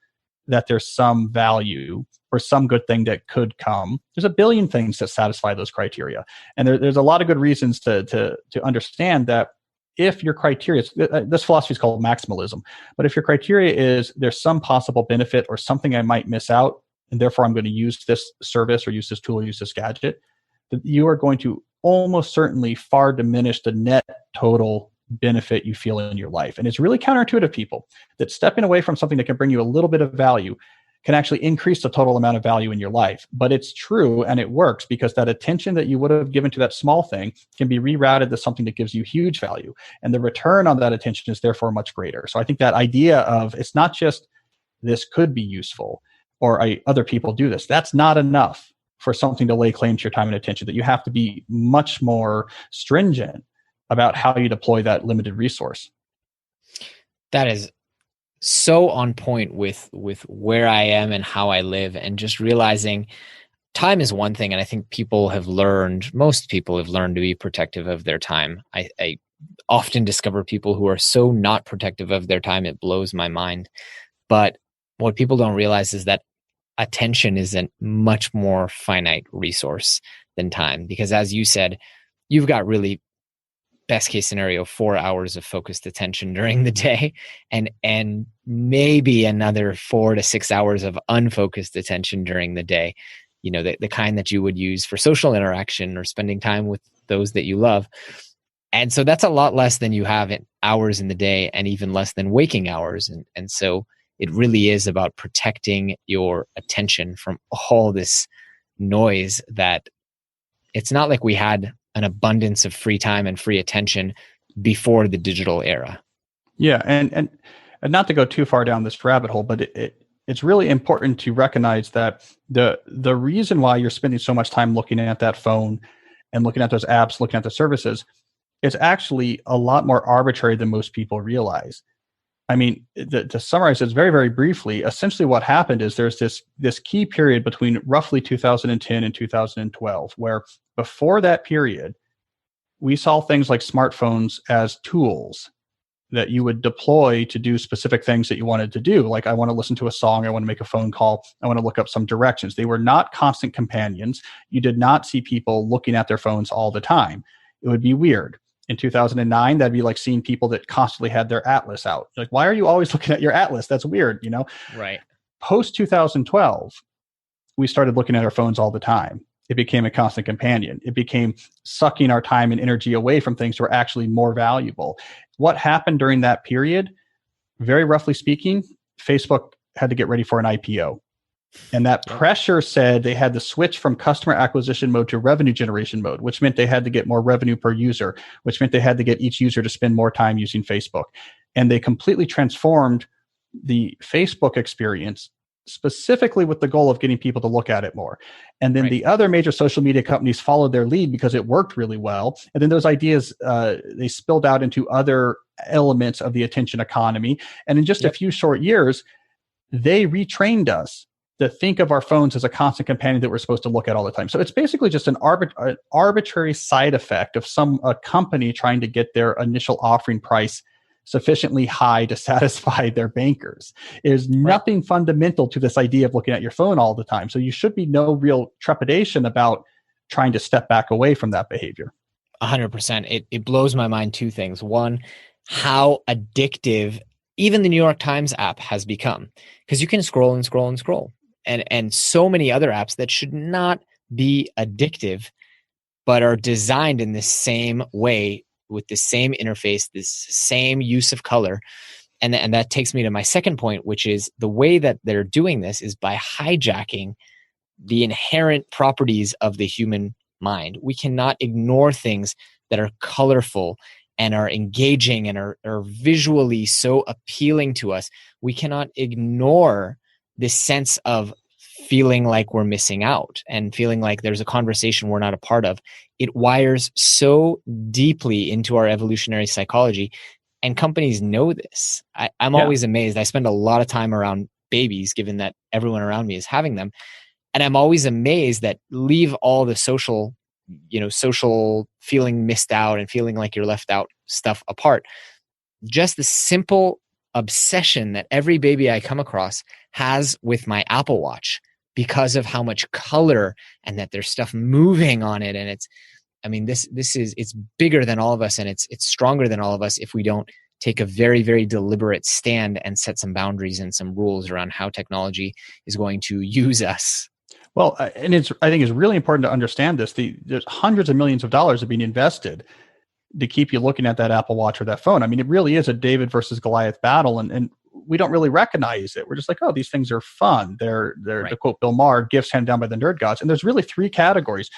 that there's some value or some good thing that could come. There's a billion things that satisfy those criteria. And there's a lot of good reasons to understand that if your criteria, this philosophy is called maximalism, but if your criteria is there's some possible benefit or something I might miss out, and therefore I'm going to use this service or use this tool or use this gadget, that you are going to almost certainly far diminish the net total benefit you feel in your life. And it's really counterintuitive, people, that stepping away from something that can bring you a little bit of value can actually increase the total amount of value in your life. But it's true, and it works, because that attention that you would have given to that small thing can be rerouted to something that gives you huge value. And the return on that attention is therefore much greater. So I think that idea of it's not just this could be useful or other people do this, that's not enough for something to lay claim to your time and attention, that you have to be much more stringent about how you deploy that limited resource. That is so on point with where I am and how I live, and just realizing time is one thing. And I think most people have learned to be protective of their time. I often discover people who are so not protective of their time, it blows my mind. But what people don't realize is that attention is a much more finite resource than time, because as you said, you've got really best case scenario 4 hours of focused attention during the day, and maybe another 4 to 6 hours of unfocused attention during the day, the kind that you would use for social interaction or spending time with those that you love. And so that's a lot less than you have in hours in the day, and even less than waking hours. And so it really is about protecting your attention from all this noise, that it's not like we had an abundance of free time and free attention before the digital era. Yeah. And not to go too far down this rabbit hole, but it's really important to recognize that the reason why you're spending so much time looking at that phone and looking at those apps, looking at the services, is actually a lot more arbitrary than most people realize. I mean, to summarize this very, very briefly, essentially what happened is there's this key period between roughly 2010 and 2012, where before that period, we saw things like smartphones as tools that you would deploy to do specific things that you wanted to do. Like, I want to listen to a song, I want to make a phone call, I want to look up some directions. They were not constant companions. You did not see people looking at their phones all the time. It would be weird. In 2009, that'd be like seeing people that constantly had their atlas out. Like, why are you always looking at your atlas? That's weird, you know? Right. Post 2012, we started looking at our phones all the time. It became a constant companion. It became sucking our time and energy away from things that were actually more valuable. What happened during that period? Very roughly speaking, Facebook had to get ready for an IPO. And that pressure said they had to switch from customer acquisition mode to revenue generation mode, which meant they had to get more revenue per user, which meant they had to get each user to spend more time using Facebook. And they completely transformed the Facebook experience, specifically with the goal of getting people to look at it more. And then the other major social media companies followed their lead because it worked really well. And then those ideas, they spilled out into other elements of the attention economy. And in just a few short years, they retrained us to think of our phones as a constant companion that we're supposed to look at all the time. So it's basically just an arbitrary side effect of a company trying to get their initial offering price sufficiently high to satisfy their bankers. There's nothing fundamental to this idea of looking at your phone all the time. So you should be no real trepidation about trying to step back away from that behavior. 100%. It blows my mind two things. One, how addictive even the New York Times app has become, because you can scroll and scroll and scroll. And so many other apps that should not be addictive, but are designed in the same way, with the same interface, this same use of color. And that takes me to my second point, which is the way that they're doing this is by hijacking the inherent properties of the human mind. We cannot ignore things that are colorful and are engaging and are visually so appealing to us. We cannot ignore this sense of feeling like we're missing out and feeling like there's a conversation we're not a part of. It wires so deeply into our evolutionary psychology, and companies know this. I'm always amazed. I spend a lot of time around babies, given that everyone around me is having them. And I'm always amazed that leave all the social feeling missed out and feeling like you're left out stuff apart. Just the simple obsession that every baby I come across has with my Apple Watch because of how much color and that there's stuff moving on it. And it's bigger than all of us, and it's stronger than all of us if we don't take a very, very deliberate stand and set some boundaries and some rules around how technology is going to use us. Well, and I think it's really important to understand this. There's hundreds of millions of dollars being invested to keep you looking at that Apple Watch or that phone. I mean, it really is a David versus Goliath battle, and we don't really recognize it. We're just like, oh, these things are fun. They're to quote Bill Maher, gifts handed down by the nerd gods. And there's really three categories.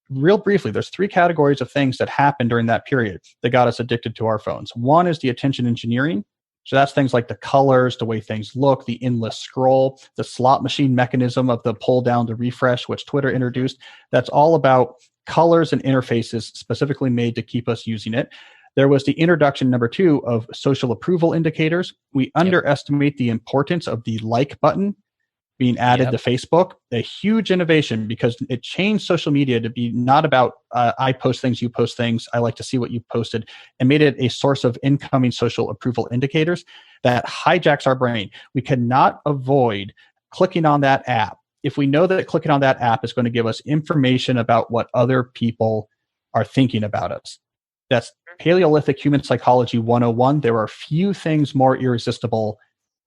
Real briefly, there's three categories of things that happened during that period that got us addicted to our phones. One is the attention engineering. So that's things like the colors, the way things look, the endless scroll, the slot machine mechanism of the pull down to refresh, which Twitter introduced. That's all about colors and interfaces specifically made to keep us using it. There was the introduction, number two, of social approval indicators. We underestimate the importance of the like button being added to Facebook. A huge innovation because it changed social media to be not about I post things, you post things, I like to see what you posted, and made it a source of incoming social approval indicators that hijacks our brain. We cannot avoid clicking on that app if we know that clicking on that app is going to give us information about what other people are thinking about us. That's Paleolithic human psychology 101. There are few things more irresistible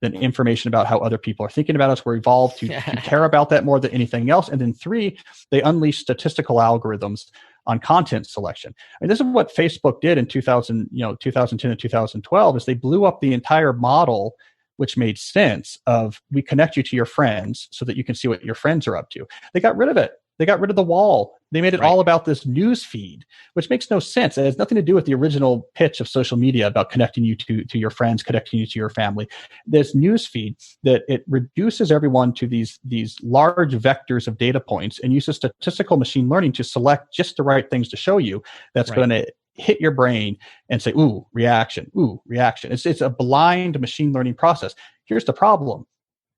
than information about how other people are thinking about us. We're evolved to care about that more than anything else. And then three, they unleash statistical algorithms on content selection. And this is what Facebook did in 2010 and 2012, is they blew up the entire model, which made sense of we connect you to your friends so that you can see what your friends are up to. They got rid of it. They got rid of the wall. They made it all about this news feed, which makes no sense. It has nothing to do with the original pitch of social media about connecting you to your friends, connecting you to your family. This news feed that it reduces everyone to these large vectors of data points and uses statistical machine learning to select just the right things to show you. That's going to hit your brain and say, ooh, reaction, ooh, reaction. It's a blind machine learning process. Here's the problem.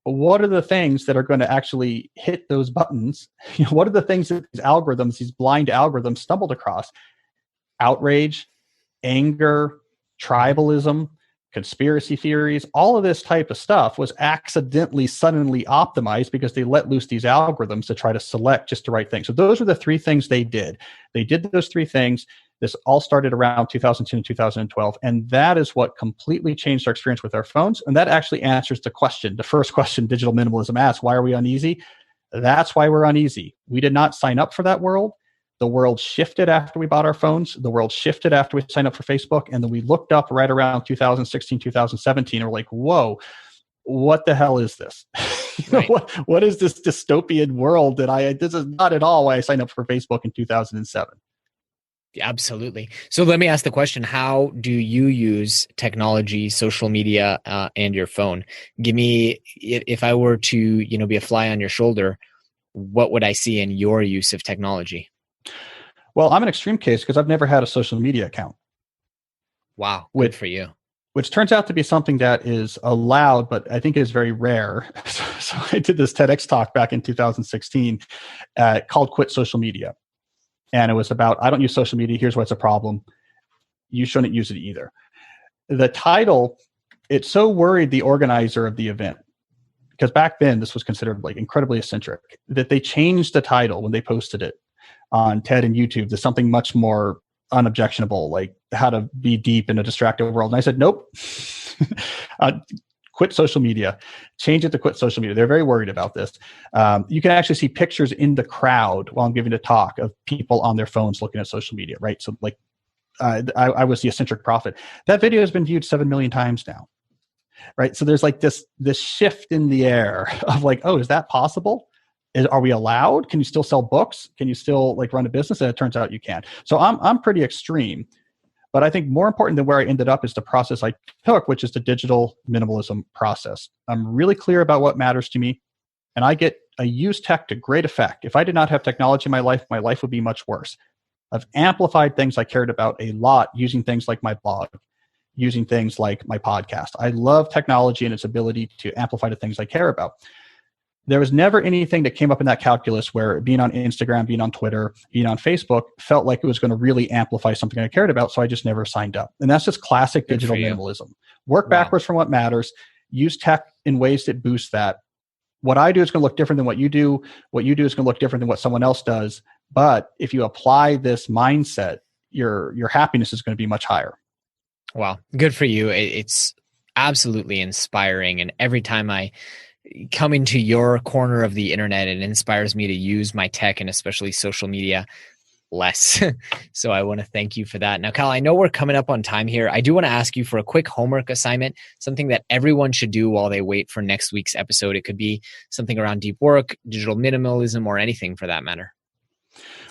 What are the things that are going to actually hit those buttons? What are the things that these algorithms, these blind algorithms stumbled across? Outrage, anger, tribalism, conspiracy theories, all of this type of stuff was accidentally suddenly optimized because they let loose these algorithms to try to select just the right thing. So those are the three things they did. They did those three things. This all started around 2010 and 2012. And that is what completely changed our experience with our phones. And that actually answers the question, the first question Digital Minimalism asks, why are we uneasy? That's why we're uneasy. We did not sign up for that world. The world shifted after we bought our phones. The world shifted after we signed up for Facebook. And then we looked up right around 2016, 2017, and we're like, whoa, what the hell is this? Right. What is this dystopian world this is not at all why I signed up for Facebook in 2007. Absolutely. So let me ask the question, how do you use technology, social media, and your phone? Give me, if I were to, be a fly on your shoulder, what would I see in your use of technology? Well, I'm an extreme case because I've never had a social media account. Wow. Good for you. Which turns out to be something that is allowed, but I think is very rare. So I did this TEDx talk back in 2016 called Quit Social Media. And it was about, I don't use social media. Here's what's a problem. You shouldn't use it either. The title, it so worried the organizer of the event, because back then this was considered like incredibly eccentric, that they changed the title when they posted it on TED and YouTube to something much more unobjectionable, like how to be deep in a distracted world. And I said, nope, quit social media, change it to quit social media. They're very worried about this. You can actually see pictures in the crowd while I'm giving a talk of people on their phones looking at social media, right? So like I was the eccentric prophet. That video has been viewed 7 million times now, right? So there's like this shift in the air of like, oh, is that possible? Are we allowed? Can you still sell books? Can you still like run a business? And it turns out you can. So I'm pretty extreme. But I think more important than where I ended up is the process I took, which is the digital minimalism process. I'm really clear about what matters to me, and I use tech to great effect. If I did not have technology in my life would be much worse. I've amplified things I cared about a lot using things like my blog, using things like my podcast. I love technology and its ability to amplify the things I care about. There was never anything that came up in that calculus where being on Instagram, being on Twitter, being on Facebook felt like it was going to really amplify something I cared about. So I just never signed up. And that's just classic digital minimalism. Work backwards from what matters. Use tech in ways that boost that. What I do is going to look different than what you do. What you do is going to look different than what someone else does. But if you apply this mindset, your happiness is going to be much higher. Wow. Good for you. It's absolutely inspiring. And every time I come into your corner of the internet, it inspires me to use my tech and especially social media less. So I want to thank you for that. Now, Cal, I know we're coming up on time here. I do want to ask you for a quick homework assignment, something that everyone should do while they wait for next week's episode. It could be something around deep work, digital minimalism, or anything for that matter.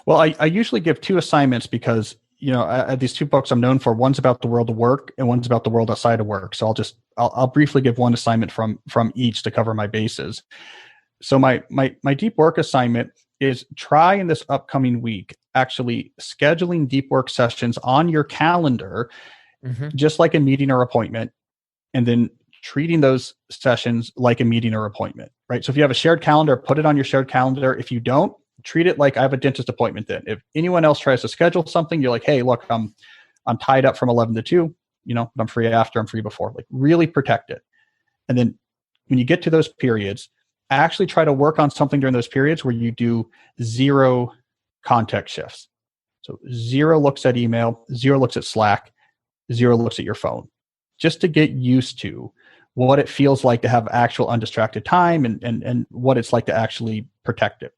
Well, I usually give 2 assignments because these 2 books I'm known for. One's about the world of work and one's about the world outside of work. So I'll briefly give one assignment from each to cover my bases. So my deep work assignment is try in this upcoming week actually scheduling deep work sessions on your calendar, just like a meeting or appointment, and then treating those sessions like a meeting or appointment, right? So if you have a shared calendar, put it on your shared calendar. If you don't, treat it like I have a dentist appointment then. If anyone else tries to schedule something, you're like, hey, look, I'm tied up from 11 to 2, but I'm free after, I'm free before. Like really protect it. And then when you get to those periods, actually try to work on something during those periods where you do 0 context shifts. So 0 looks at email, 0 looks at Slack, 0 looks at your phone, just to get used to what it feels like to have actual undistracted time and what it's like to actually protect it.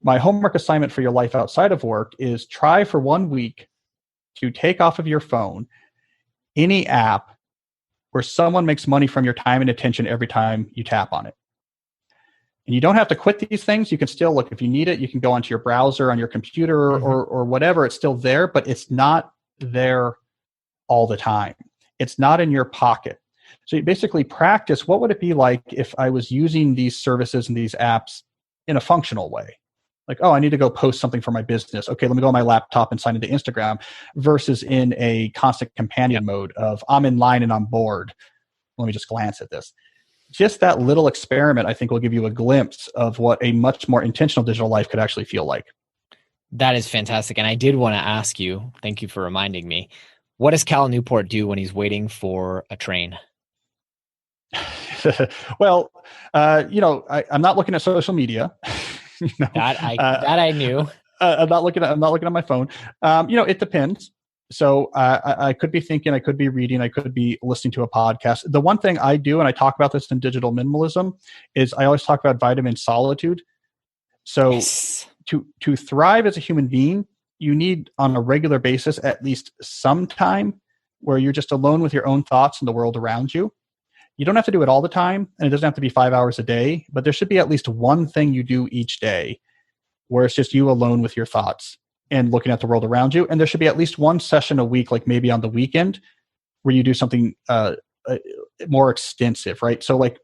My homework assignment for your life outside of work is try for 1 week to take off of your phone any app where someone makes money from your time and attention every time you tap on it. And you don't have to quit these things. You can still look, if you need it, you can go onto your browser on your computer or whatever. It's still there, but it's not there all the time. It's not in your pocket. So you basically practice, what would it be like if I was using these services and these apps in a functional way? Like, oh, I need to go post something for my business. Okay, let me go on my laptop and sign into Instagram, versus in a constant companion mode of I'm in line and I'm bored. Let me just glance at this. Just that little experiment, I think, will give you a glimpse of what a much more intentional digital life could actually feel like. That is fantastic. And I did want to ask you, thank you for reminding me, what does Cal Newport do when he's waiting for a train? Well, I'm not looking at social media. That I knew. I'm not looking at my phone. It depends. So I could be thinking, I could be reading, I could be listening to a podcast. The one thing I do, and I talk about this in Digital Minimalism, is I always talk about vitamin solitude. So Yes. to thrive as a human being, you need on a regular basis at least some time where you're just alone with your own thoughts and the world around you. You don't have to do it all the time, and it doesn't have to be 5 hours a day, but there should be at least one thing you do each day where it's just you alone with your thoughts and looking at the world around you. And there should be at least one session a week, like maybe on the weekend, where you do something more extensive, right? So like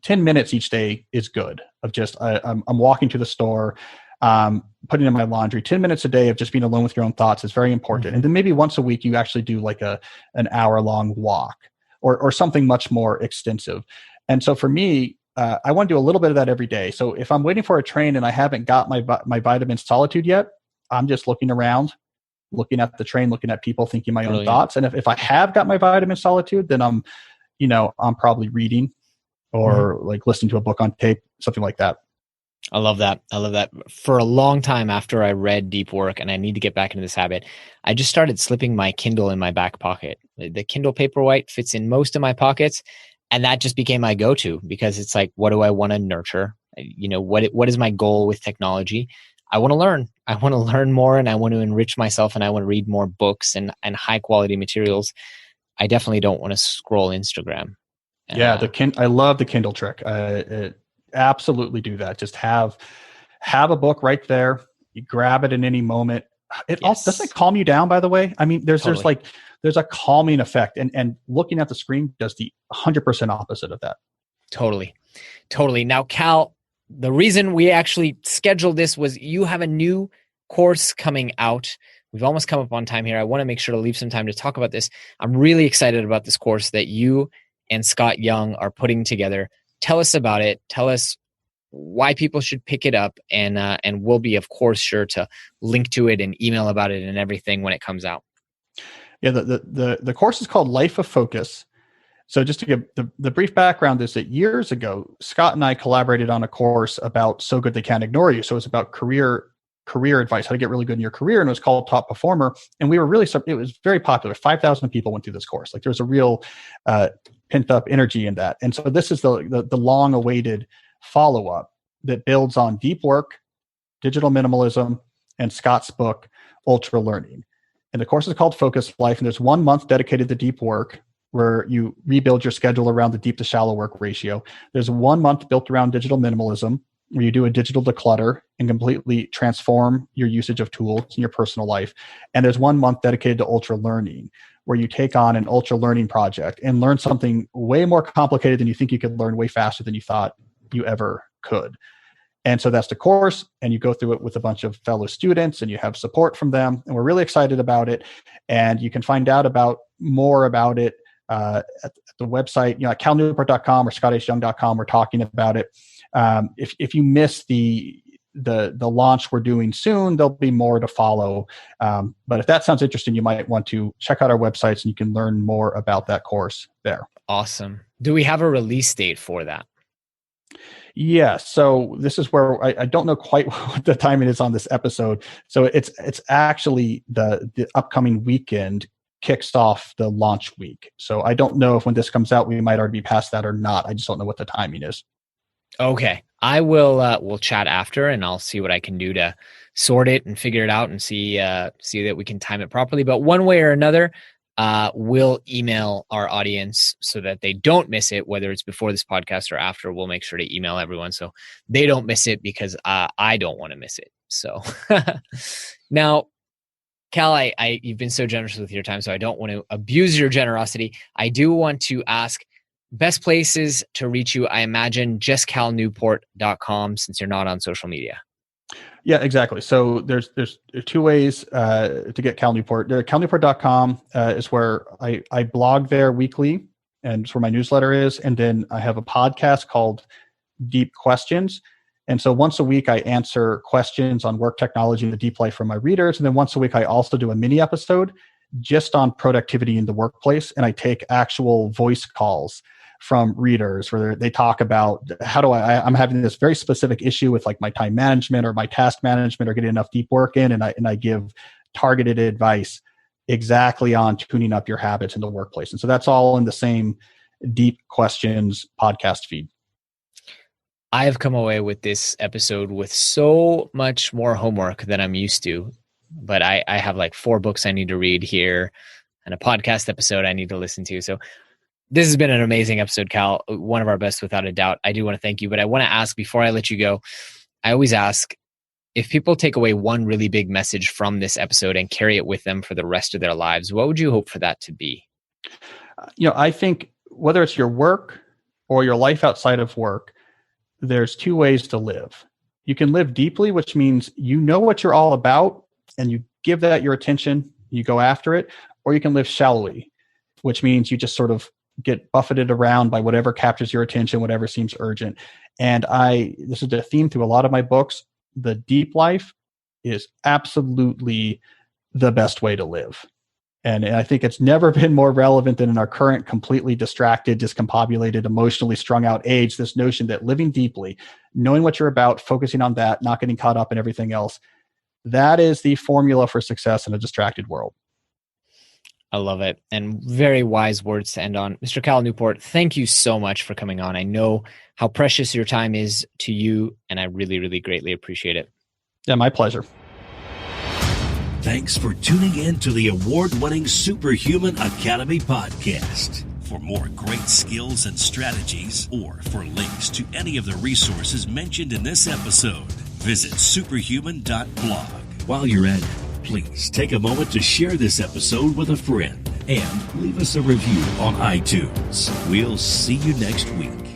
10 minutes each day is good of just, I'm walking to the store, putting in my laundry. 10 minutes a day of just being alone with your own thoughts is very important. Mm-hmm. And then maybe once a week, you actually do like an hour-long walk or something much more extensive. And so for me, I want to do a little bit of that every day. So if I'm waiting for a train and I haven't got my vitamin solitude yet, I'm just looking around, looking at the train, looking at people, thinking my own thoughts. And if I have got my vitamin solitude, then I'm probably reading or like listening to a book on tape, something like that. I love that. For a long time after I read Deep Work, and I need to get back into this habit, I just started slipping my Kindle in my back pocket. The Kindle Paperwhite fits in most of my pockets, and that just became my go-to because it's like, what do I want to nurture? What is my goal with technology? I want to learn. I want to learn more, and I want to enrich myself, and I want to read more books and high quality materials. I definitely don't want to scroll Instagram. Yeah, I love the Kindle trick. Absolutely do that. Just have a book right there. You grab it in any moment. Doesn't it calm you down, by the way? I mean, there's a calming effect, and looking at the screen does the 100% opposite of that. Totally. Now, Cal, the reason we actually scheduled this was you have a new course coming out. We've almost come up on time here. I want to make sure to leave some time to talk about this. I'm really excited about this course that you and Scott Young are putting together. Tell us about it. Tell us why people should pick it up, and we'll be, of course, sure to link to it and email about it and everything when it comes out. Yeah, the course is called Life of Focus. So just to give the brief background is that years ago, Scott and I collaborated on a course about So Good They Can't Ignore You. So it's about career advice, how to get really good in your career, and it was called Top Performer. And it was very popular. 5,000 people went through this course. Like there was a real pent up energy in that. And so this is the long awaited follow-up that builds on Deep Work, Digital Minimalism, and Scott's book, Ultra Learning. And the course is called Focus Life. And there's 1 month dedicated to deep work where you rebuild your schedule around the deep to shallow work ratio. There's 1 month built around digital minimalism where you do a digital declutter and completely transform your usage of tools in your personal life. And there's 1 month dedicated to ultra learning, where you take on an ultra learning project and learn something way more complicated than you think you could learn, way faster than you thought you ever could. And so that's the course, and you go through it with a bunch of fellow students, and you have support from them. And we're really excited about it. And you can find out more about it at the website, at calnewport.com or scottyoung.com. We're talking about it. If you miss the launch we're doing soon, there'll be more to follow. But if that sounds interesting, you might want to check out our websites, and you can learn more about that course there. Awesome. Do we have a release date for that? Yeah. So this is where I don't know quite what the timing is on this episode. So it's actually the upcoming weekend kicks off the launch week. So I don't know if when this comes out, we might already be past that or not. I just don't know what the timing is. Okay. I will, we'll chat after, and I'll see what I can do to sort it and figure it out and see that we can time it properly. But one way or another, we'll email our audience so that they don't miss it, whether it's before this podcast or after. We'll make sure to email everyone so they don't miss it, because I don't want to miss it. So now, Cal, you've been so generous with your time, so I don't want to abuse your generosity. I do want to ask, best places to reach you, I imagine just calnewport.com, since you're not on social media. Yeah, exactly. So there's two ways to get Cal Newport. CalNewport.com is where I blog there weekly, and it's where my newsletter is. And then I have a podcast called Deep Questions. And so once a week, I answer questions on work technology and the deep life from my readers. And then once a week, I also do a mini episode just on productivity in the workplace. And I take actual voice calls from readers where they talk about I'm having this very specific issue with like my time management or my task management or getting enough deep work in. And I give targeted advice exactly on tuning up your habits in the workplace. And so that's all in the same Deep Questions podcast feed. I have come away with this episode with so much more homework than I'm used to, but I have like 4 books I need to read here and a podcast episode I need to listen to. So this has been an amazing episode, Cal. One of our best, without a doubt. I do want to thank you, but I want to ask before I let you go, I always ask if people take away one really big message from this episode and carry it with them for the rest of their lives, what would you hope for that to be? I think whether it's your work or your life outside of work, there's 2 ways to live. You can live deeply, which means you know what you're all about and you give that your attention, you go after it, or you can live shallowly, which means you just sort of get buffeted around by whatever captures your attention, whatever seems urgent. And this is a theme through a lot of my books. The deep life is absolutely the best way to live. And I think it's never been more relevant than in our current completely distracted, discombobulated, emotionally strung out age, this notion that living deeply, knowing what you're about, focusing on that, not getting caught up in everything else, that is the formula for success in a distracted world. I love it. And very wise words to end on. Mr. Cal Newport, thank you so much for coming on. I know how precious your time is to you, and I really, really greatly appreciate it. Yeah, my pleasure. Thanks for tuning in to the award-winning Superhuman Academy podcast. For more great skills and strategies, or for links to any of the resources mentioned in this episode, visit superhuman.blog. While you're at it, please take a moment to share this episode with a friend and leave us a review on iTunes. We'll see you next week.